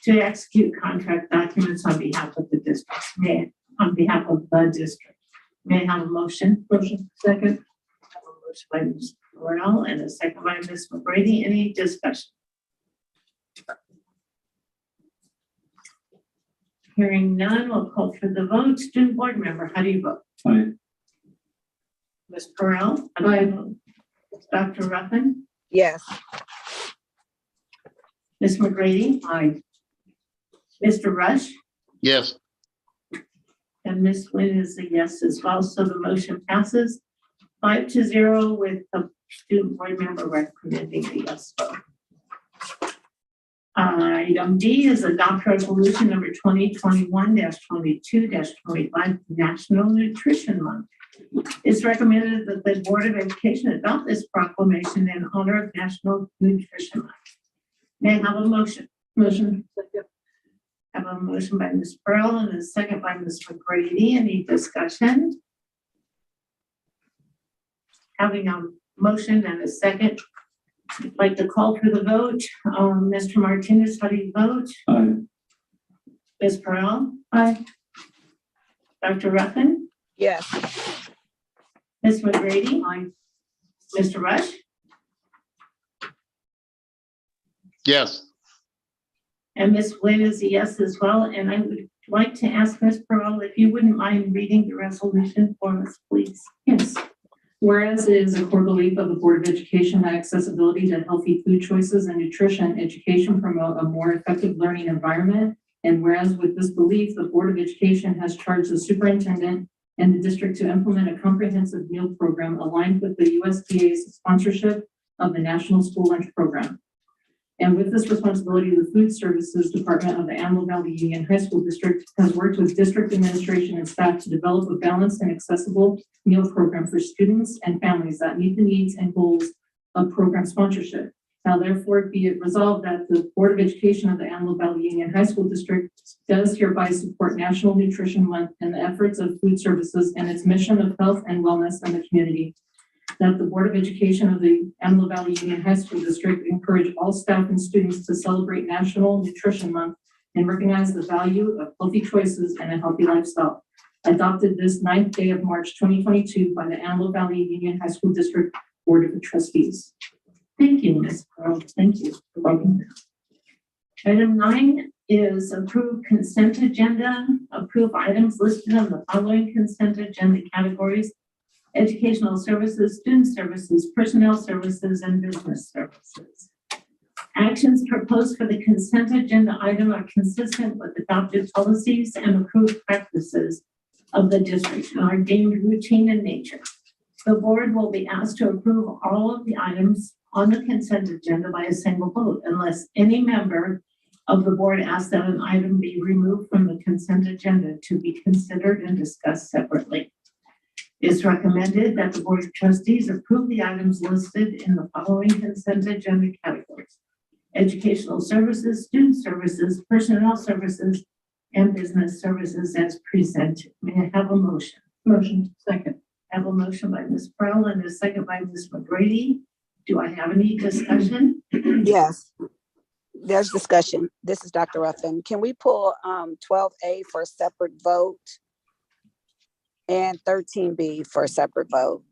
A: to execute contract documents on behalf of the district. May I have a motion? Motion. Second. I have a motion by Ms. Burrell and a second by Ms. McGrady. Any discussion? Hearing none, we'll call for the vote. Student board member, how do you vote?
H: Aye.
A: Ms. Burrell? How do you vote? Dr. Ruffin?
D: Yes.
A: Ms. McGrady? Aye. Mr. Rush?
E: Yes.
A: And Ms. Wynn is a yes as well, so the motion passes 5-0 with the student board member recommending a yes vote. Item D is adopt resolution number 2021-22-25, National Nutrition Month. It's recommended that the Board of Education adopt this proclamation in honor of National Nutrition Month. May I have a motion? Motion. I have a motion by Ms. Burrell and a second by Ms. McGrady. Any discussion? Having a motion and a second, I'd like to call for the vote. Mr. Martinez, how do you vote?
H: Aye.
A: Ms. Burrell? Aye. Dr. Ruffin?
D: Yes.
A: Ms. McGrady? Aye. Mr. Rush?
E: Yes.
A: And Ms. Wynn is a yes as well. And I would like to ask Ms. Burrell if you wouldn't mind reading the resolution for us, please.
U: Yes. Whereas it is a core belief of the Board of Education that accessibility to healthy food choices and nutrition education promote a more effective learning environment. And whereas with this belief, the Board of Education has charged the superintendent and the district to implement a comprehensive meal program aligned with the USDA's sponsorship of the National School Lunch Program. And with this responsibility, the Food Services Department of the Antelope Valley Union High School District has worked with district administration and staff to develop a balanced and accessible meal program for students and families that meet the needs and goals of program sponsorship. Now therefore be it resolved that the Board of Education of the Antelope Valley Union High School District does hereby support National Nutrition Month and the efforts of food services and its mission of health and wellness in the community. That the Board of Education of the Antelope Valley Union High School District encourage all staff and students to celebrate National Nutrition Month and recognize the value of healthy choices and a healthy lifestyle. Adopted this 9th day of March 2022 by the Antelope Valley Union High School District Board of Trustees.
A: Thank you, Ms. Pearl. Thank you for writing that. Item 9 is approve consent agenda. Approve items listed on the following consent agenda categories: educational services, student services, personnel services, and business services. Actions proposed for the consent agenda item are consistent with adopted policies and approved practices of the district and are deemed routine in nature. The board will be asked to approve all of the items on the consent agenda by a single vote unless any member of the board asks that an item be removed from the consent agenda to be considered and discussed separately. It's recommended that the Board of Trustees approve the items listed in the following consent agenda categories: educational services, student services, personnel services, and business services as presented. May I have a motion?
T: Motion. Second.
A: I have a motion by Ms. Pearl and a second by Ms. McGrady. Do I have any discussion?
D: Yes, there's discussion. This is Dr. Ruffin. Can we pull 12A for a separate vote and 13B for a separate vote?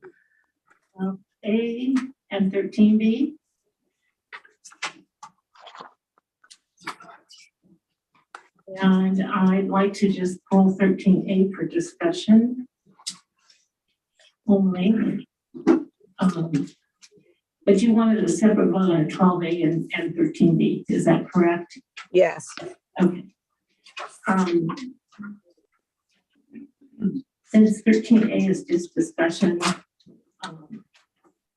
A: A and 13B. And I'd like to just pull 13A for discussion only. But you wanted a separate vote on 12A and 13B, is that correct?
D: Yes.
A: Okay. Since 13A is just discussion,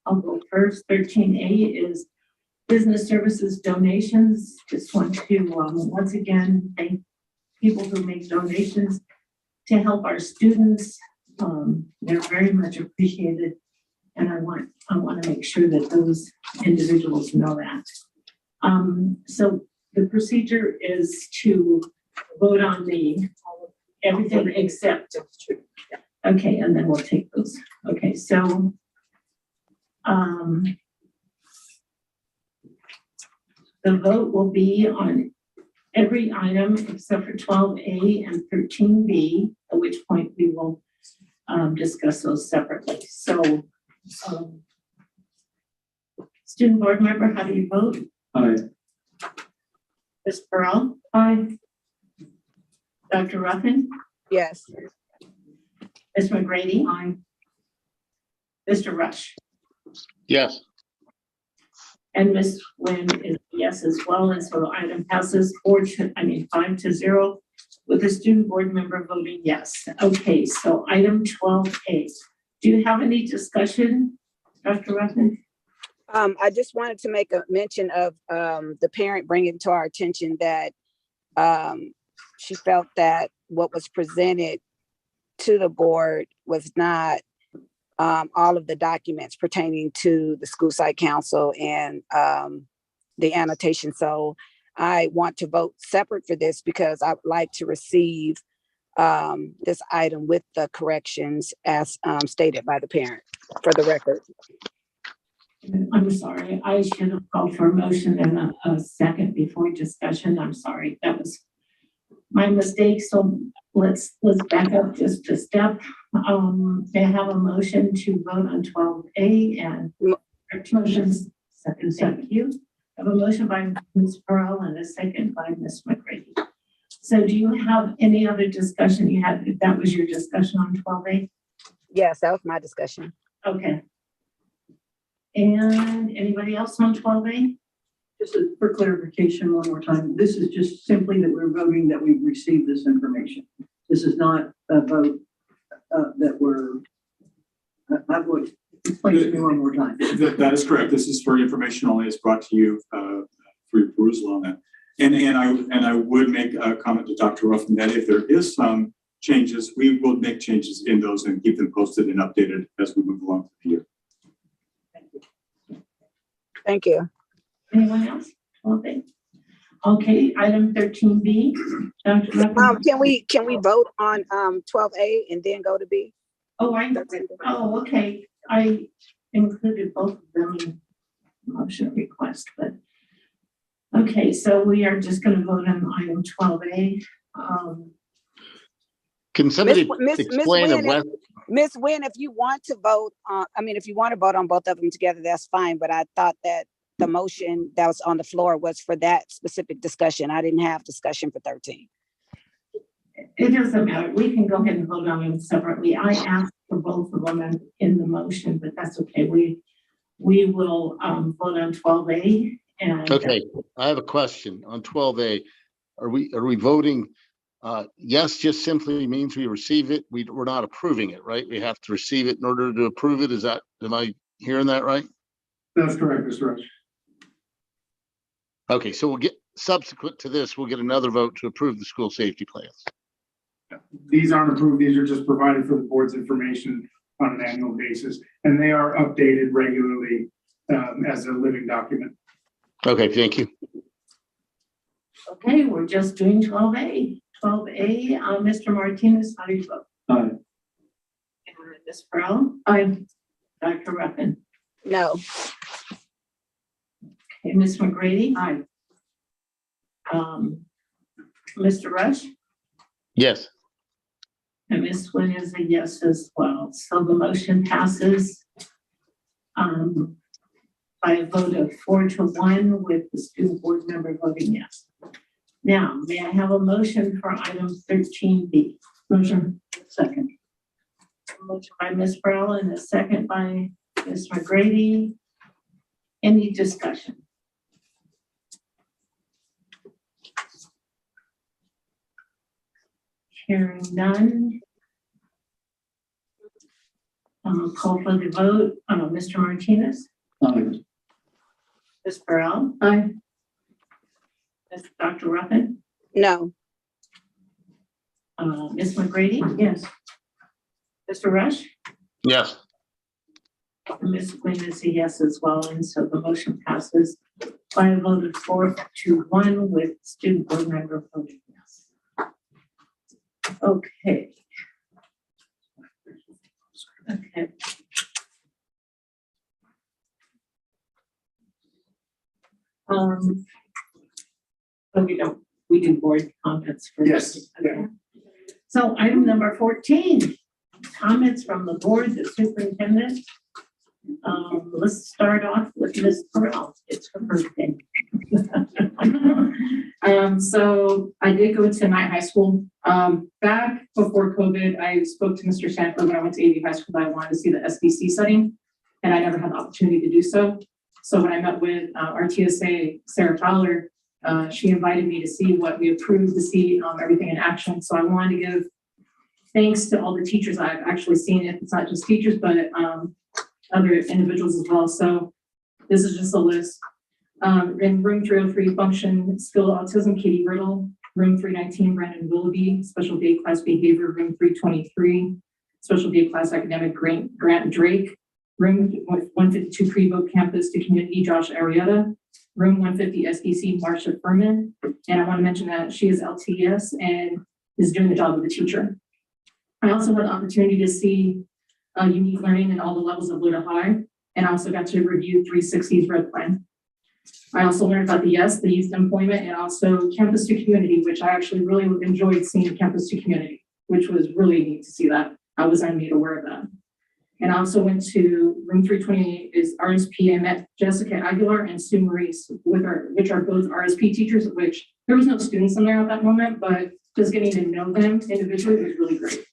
A: I'll go first. 13A is business services donations. Just want to once again thank people who make donations to help our students. They're very much appreciated, and I want to make sure that those individuals know that. So the procedure is to vote on everything except. Okay, and then we'll take those. Okay, so the vote will be on every item except for 12A and 13B, at which point we will discuss those separately. So student board member, how do you vote?
H: Aye.
A: Ms. Pearl? Aye. Dr. Ruffin?
D: Yes.
A: Ms. McGrady? Aye. Mr. Rush?
E: Yes.
A: And Ms. Nguyen is yes as well, and so the item passes 5-0 with the student board member voting yes. Okay, so item 12A. Do you have any discussion, Dr. Ruffin?
D: I just wanted to make a mention of the parent bringing to our attention that she felt that what was presented to the board was not all of the documents pertaining to the school site council and the annotation. So I want to vote separate for this because I would like to receive this item with the corrections as stated by the parent for the record.
A: I'm sorry, I should have called for a motion and a second before discussion. I'm sorry, that was my mistake. So let's back up just a step. They have a motion to vote on 12A and motions. Second, thank you. I have a motion by Ms. Pearl and a second by Ms. McGrady. So do you have any other discussion you had? If that was your discussion on 12A?
D: Yes, that was my discussion.
A: Okay. And anybody else on 12A?
T: Just for clarification one more time, this is just simply that we're voting that we've received this information. This is not a vote that were, I would explain to me one more time.
F: That is correct. This is for information only. It's brought to you for your perusal on that. And I would make a comment to Dr. Ruffin that if there is some changes, we will make changes in those and keep them posted and updated as we move along through the year.
D: Thank you.
A: Anyone else? Okay, item 13B. Dr. Ruffin?
D: Can we vote on 12A and then go to B?
A: Okay. I included both of them in the motion request, but okay, so we are just going to vote on item 12A.
E: Can somebody
D: Miss
E: explain
D: Wynn, Ms. Wynn, if you want to vote on, if you want to vote on both of them together, that's fine. But I thought that the motion that was on the floor was for that specific discussion. I didn't have discussion for 13.
A: It doesn't matter. We can go ahead and vote on them separately. I asked for both of them in the motion, but that's okay. We will vote on 12A. And
E: Okay, I have a question on 12A. Are we voting? Yes, just simply means we receive it. We're not approving it, right? We have to receive it in order to approve it. Am I hearing that right?
K: That's correct, Mr. Rush.
E: Okay, so we'll get subsequent to this, we'll get another vote to approve the school safety plans.
K: These aren't approved. These are just provided for the board's information on an annual basis, and they are updated regularly as a living document.
E: Okay, thank you.
A: okay, we're just doing 12A. 12A, Mr. Martinez, how do you vote?
H: Aye.
A: And Ms. Brown? Aye. Dr. Ruffin?
D: No.
A: Okay, Ms. McGrady? Aye. Mr. Rush?
E: Yes.
A: And Ms. Wynn is a yes as well. So the motion passes by a vote of 4-1 with the student board member voting yes. Now, may I have a motion for item 13B? Motion. Second. Motion by Ms. Burrell and a second by Ms. McGrady. Any discussion? Hearing none. Call for the vote. Mr. Martinez?
H: Aye.
A: Ms. Burrell? Aye. Dr. Ruffin?
D: No.
A: Ms. McGrady? Yes. Mr. Rush?
E: Yes.
A: Ms. Quinn is a yes as well, and so the motion passes by a vote of 4-1 with student board member voting yes. Okay. Okay. So we do board comments for
K: Yes.
A: Okay. So item number 14, comments from the board, the superintendent. Let's start off with Ms. Corral. It's her birthday.
U: So I did go to Knight High School. Back before COVID, I spoke to Mr. Stanford when I went to AV High School that I wanted to see the SBC setting, and I never had the opportunity to do so. So when I met with our TSA, Sarah Fowler, she invited me to see what we approved, to see everything in action. So I wanted to give thanks to all the teachers I've actually seen. It's not just teachers, but other individuals as well. So this is just a list. In room 303, function, skill, autism, Katie Riddle. Room 319, Brandon Willoughby. Special day class behavior, room 323. Special day class academic, Grant Drake. Room 152, pre-vote campus to community, Josh Arietta. Room 150, SBC, Marsha Furman. And I want to mention that she is LTS and is doing the job of a teacher. I also had the opportunity to see unique learning in all the levels of Luda High, and I also got to review 360's Red Plan. I also learned about the youth employment, and also campus to community, which I actually really enjoyed seeing campus to community, which was really neat to see that. I was made aware of that. And I also went to room 328 is RSP. I met Jessica Aguilar and Sue Maurice, which are both RSP teachers, which there was no students in there at that moment, but just getting to know them individually was really great.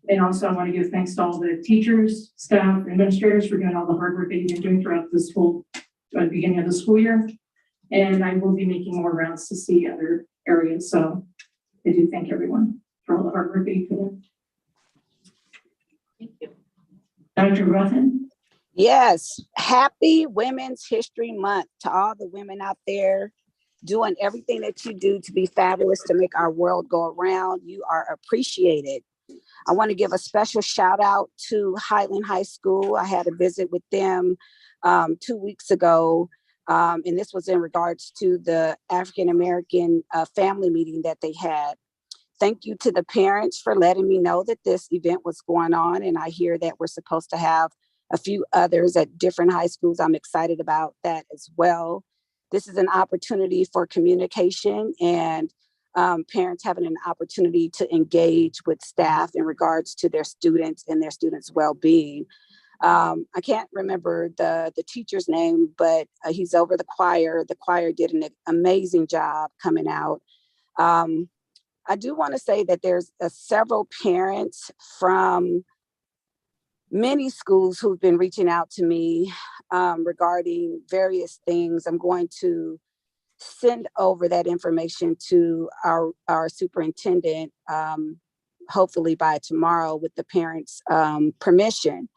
U: And also I want to give thanks to all the teachers, staff, administrators for doing all the hard work that you've been doing throughout the beginning of the school year. And I will be making more rounds to see other areas. So I do thank everyone for all the hard work that you put in.
A: Thank you. Dr. Ruffin?
D: Yes, happy Women's History Month to all the women out there doing everything that you do to be fabulous, to make our world go around. You are appreciated. I want to give a special shout out to Highland High School. I had a visit with them 2 weeks ago, and this was in regards to the African American family meeting that they had. Thank you to the parents for letting me know that this event was going on, and I hear that we're supposed to have a few others at different high schools. I'm excited about that as well. This is an opportunity for communication and parents having an opportunity to engage with staff in regards to their students and their students' well-being. I can't remember the teacher's name, but he's over the choir. The choir did an amazing job coming out. I do want to say that there's several parents from many schools who've been reaching out to me regarding various things. I'm going to send over that information to our superintendent, hopefully by tomorrow with the parents' permission.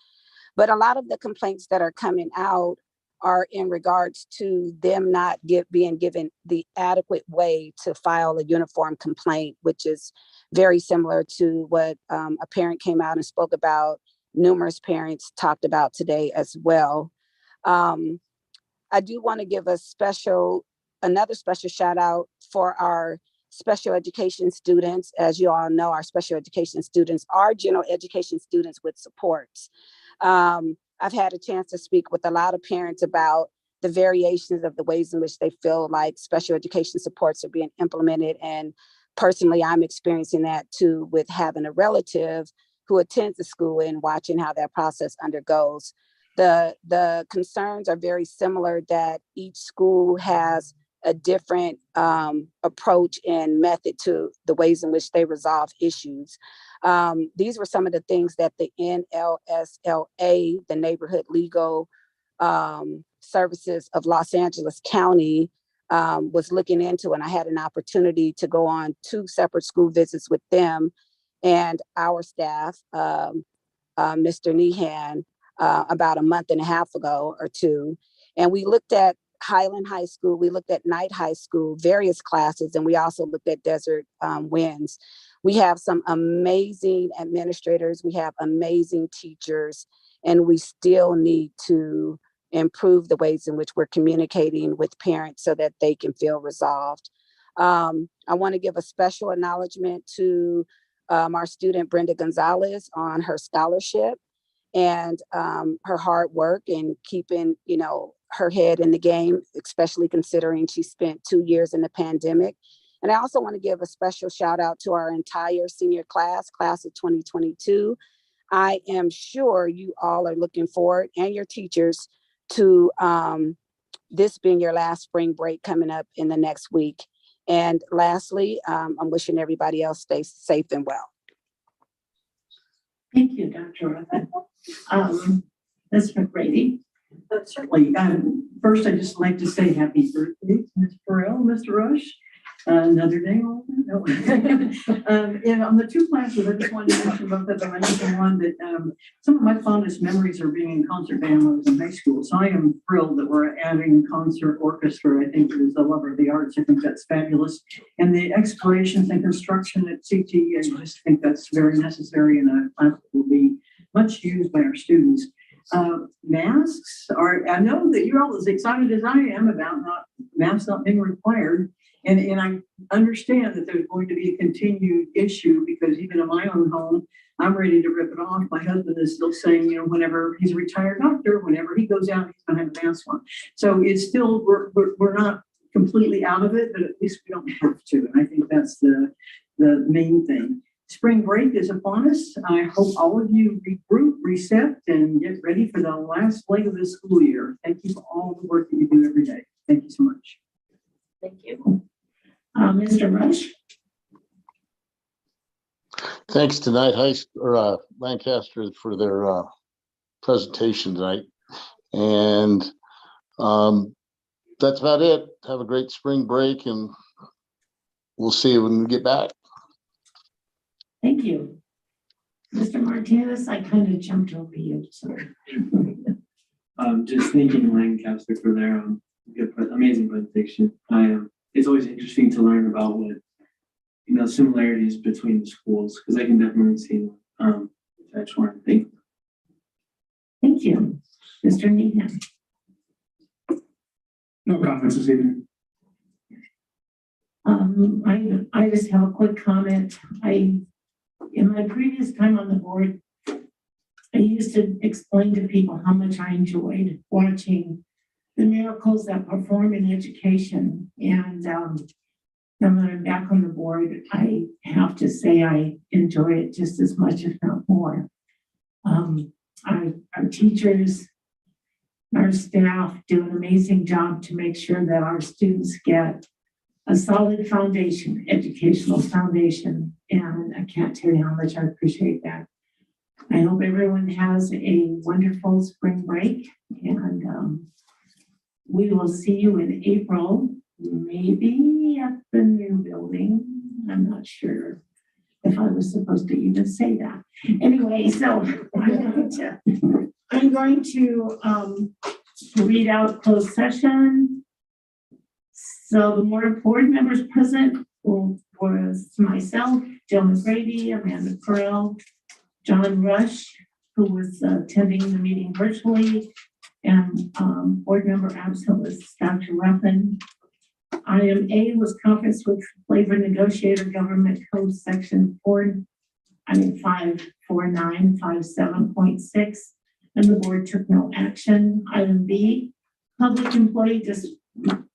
D: But a lot of the complaints that are coming out are in regards to them not being given the adequate way to file a uniform complaint, which is very similar to what a parent came out and spoke about. Numerous parents talked about today as well. I do want to give another special shout out for our special education students. As you all know, our special education students are general education students with supports. I've had a chance to speak with a lot of parents about the variations of the ways in which they feel like special education supports are being implemented. And personally, I'm experiencing that too with having a relative who attends the school and watching how that process undergoes. The concerns are very similar, that each school has a different approach and method to the ways in which they resolve issues. These were some of the things that the NLSLA, the Neighborhood Legal Services of Los Angeles County, was looking into, and I had an opportunity to go on 2 separate school visits with them and our staff, Mr. Nehan, about a month and a half ago or 2. And we looked at Highland High School, we looked at Knight High School, various classes, and we also looked at Desert Winds. We have some amazing administrators, we have amazing teachers, and we still need to improve the ways in which we're communicating with parents so that they can feel resolved. I want to give a special acknowledgement to our student Brenda Gonzalez on her scholarship and her hard work and keeping, her head in the game, especially considering she spent 2 years in the pandemic. And I also want to give a special shout out to our entire senior class of 2022. I am sure you all are looking forward, and your teachers, to this being your last spring break coming up in the next week. And lastly, I'm wishing everybody else stay safe and well.
A: Thank you, Dr. Ruffin. Ms. McGrady.
T: Certainly. First, I'd just like to say happy birthday to Ms. Burrell, Mr. Rush. Another day older. No. And on the 2 classes, I just wanted to mention both of them. I mentioned one that some of my fondest memories are being in concert band when I was in high school. So I am thrilled that we're adding concert orchestra. I think as a lover of the arts, I think that's fabulous. And the explorations and construction at CT, I just think that's very necessary, and a class that will be much used by our students. Masks are, I know that you're all as excited as I am about masks not being required. And I understand that there's going to be a continued issue, because even in my own home, I'm ready to rip it off. My husband is still saying, whenever he's a retired doctor, whenever he goes out, he's going to have a mask on. So it's still, we're not completely out of it, but at least we don't have to. And I think that's the main thing. Spring break is upon us. I hope all of you regroup, reset, and get ready for the last leg of the school year. Thank you for all the work that you do every day. Thank you so much.
A: Thank you. Mr. Rush.
E: Thanks to Knight High School, or Lancaster, for their presentation tonight. And that's about it. Have a great spring break, and we'll see you when we get back.
A: Thank you. Mr. Martinez, I kind of jumped over you, sorry.
H: Just thanking Lancaster for their amazing presentation. It's always interesting to learn about what similarities between the schools because I can definitely see them. I just want to thank.
A: Thank you, Mr. Needham.
K: No comments this evening.
A: I just have a quick comment. In my previous time on the board, I used to explain to people how much I enjoyed watching the miracles that perform in education. And now that I'm back on the board, I have to say I enjoy it just as much, if not more. Our teachers, our staff do an amazing job to make sure that our students get a solid foundation, educational foundation. And I can't tell you how much I appreciate that. I hope everyone has a wonderful spring break, and we will see you in April, maybe at the new building. I'm not sure if I was supposed to even say that. Anyway, so I'm going to read out closed session. So the board members present was myself, Jill McGrady, Amanda Pearl, John Rush, who was attending the meeting virtually, and board member absent was Dr. Ruffin. Item A was conference with labor negotiator government code section 54957.6, and the board took no action. Item B, public employee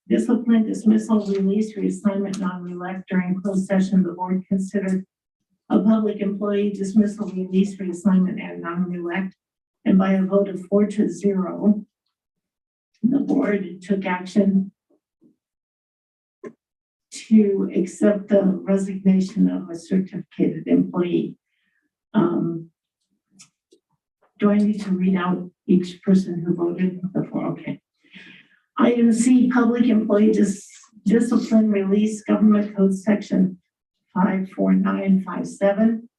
A: discipline, dismissal, release, reassignment, non-reelect. During closed session, the board considered a public employee dismissal, release, reassignment, and non-reelect. And by a vote of 4-0, the board took action to accept the resignation of a certificated employee. Do I need to read out each person who voted before? Okay. Item C, public employee discipline, release, government code section 54957.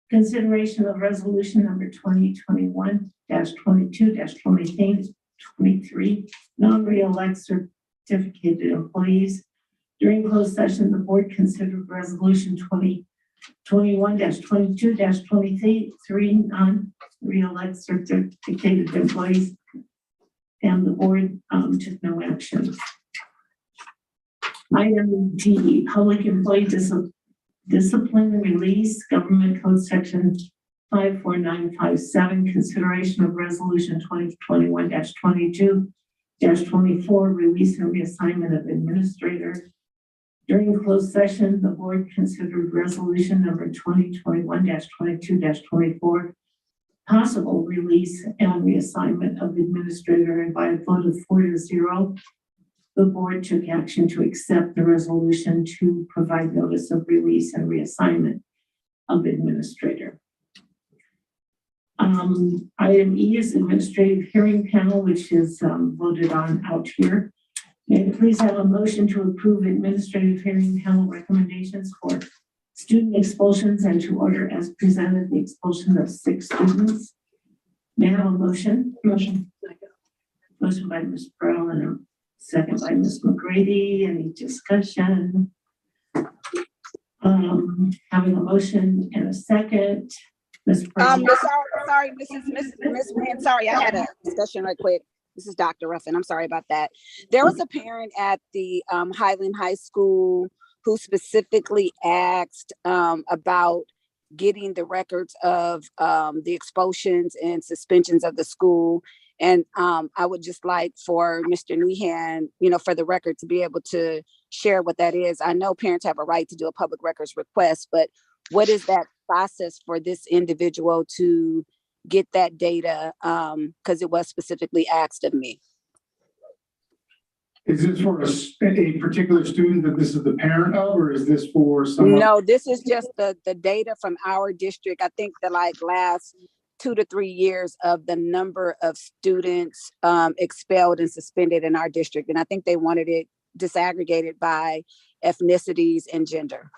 A: Consideration of resolution number 2021-22-23, non-reelect certificated employees. During closed session, the board considered resolution 2021-22-23, non-reelect certificated employees, and the board took no action. Item D, public employee discipline and release, government code section 54957, consideration of resolution 2021-22-24, release and reassignment of administrator. During closed session, the board considered resolution number 2021-22-24, possible release and reassignment of administrator, and by a vote of 4-0, the board took action to accept the resolution to provide notice of release and reassignment of administrator. Item E is administrative hearing panel, which is voted on out here. May I please have a motion to approve administrative hearing panel recommendations for student expulsions and to order as presented the expulsion of 6 students. May I have a motion? Motion. Motion by Ms. Pearl and a second by Ms. McGrady. Any discussion? Having a motion and a second. Ms. Pearl.
D: Sorry, Miss Wynn, sorry, I had a discussion right quick. This is Dr. Ruffin. I'm sorry about that. There was a parent at the Highland High School who specifically asked about getting the records of the expulsions and suspensions of the school. And I would just like for Mr. Nehan, for the record to be able to share what that is. I know parents have a right to do a public records request, but what is that process for this individual to get that data? Because it was specifically asked of me.
K: Is this for a particular student that this is the parent of, or is this for someone?
D: No, this is just the data from our district. I think the last 2 to 3 years of the number of students expelled and suspended in our district. And I think they wanted it disaggregated by ethnicities and gender.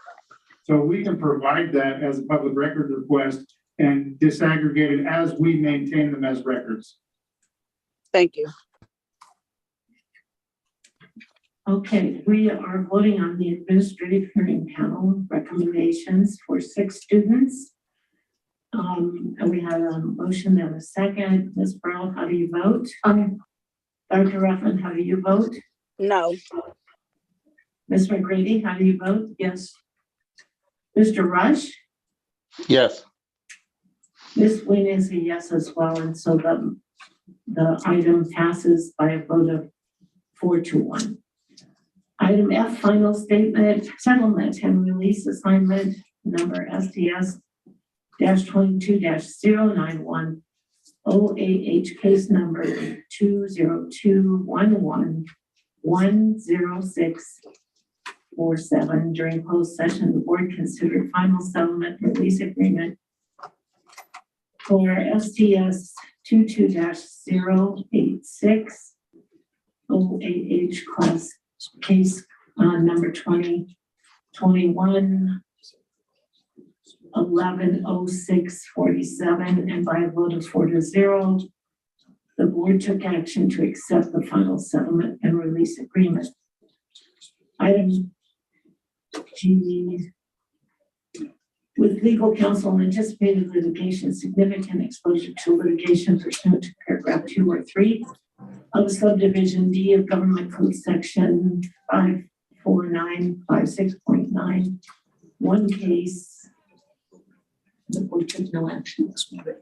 K: So we can provide that as a public record request and disaggregated as we maintain them as records.
D: Thank you.
A: Okay, we are voting on the administrative hearing panel recommendations for 6 students. And we have a motion and a second. Ms. Burrell, how do you vote? Dr. Ruffin, how do you vote?
D: No.
A: Ms. McGrady, how do you vote? Yes. Mr. Rush?
E: Yes.
A: Ms. Wynn is a yes as well, and so the item passes by a vote of 4-1. Item F, final statement, settlement and release assignment number SDS-22-091 OAH case number 20211-10647. During closed session, the board considered final settlement release agreement for STS 22-086 OAH class case number 2021-11-0647, and by a vote of 4-0, the board took action to accept the final settlement and release agreement. Item G, with legal counsel and anticipated litigation, significant exposure to litigation pursuant to paragraph 2 or 3 of subdivision D of Government Code section 54956.9, one case. The board took no action.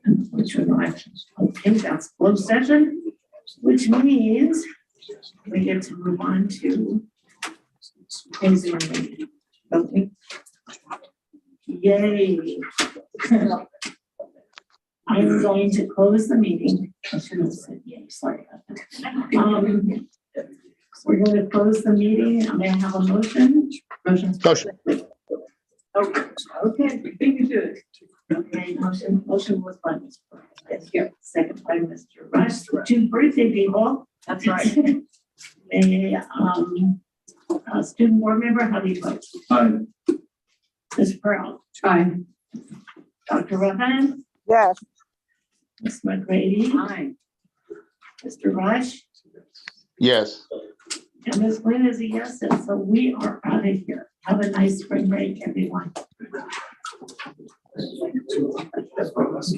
A: And the board took no action. Okay, that's closed session, which means we get to move on to closing our meeting. Okay. Yay. I'm going to close the meeting. I should have said yay, sorry about that. We're going to close the meeting. May I have a motion?
E: Motion.
A: Okay, beat me to it. Okay, motion was by Ms. Burke. Yes, here, second by Mr. Rush. 2 birthday people. That's right. A student board member, how do you vote?
F: Aye.
A: Ms. Pearl?
U: Aye.
A: Dr. Ruffin?
D: Yes.
A: Ms. McGrady? Aye. Mr. Rush?
E: Yes.
A: And Ms. Lynn is a yes, and so we are out of here. Have a nice spring break, everyone.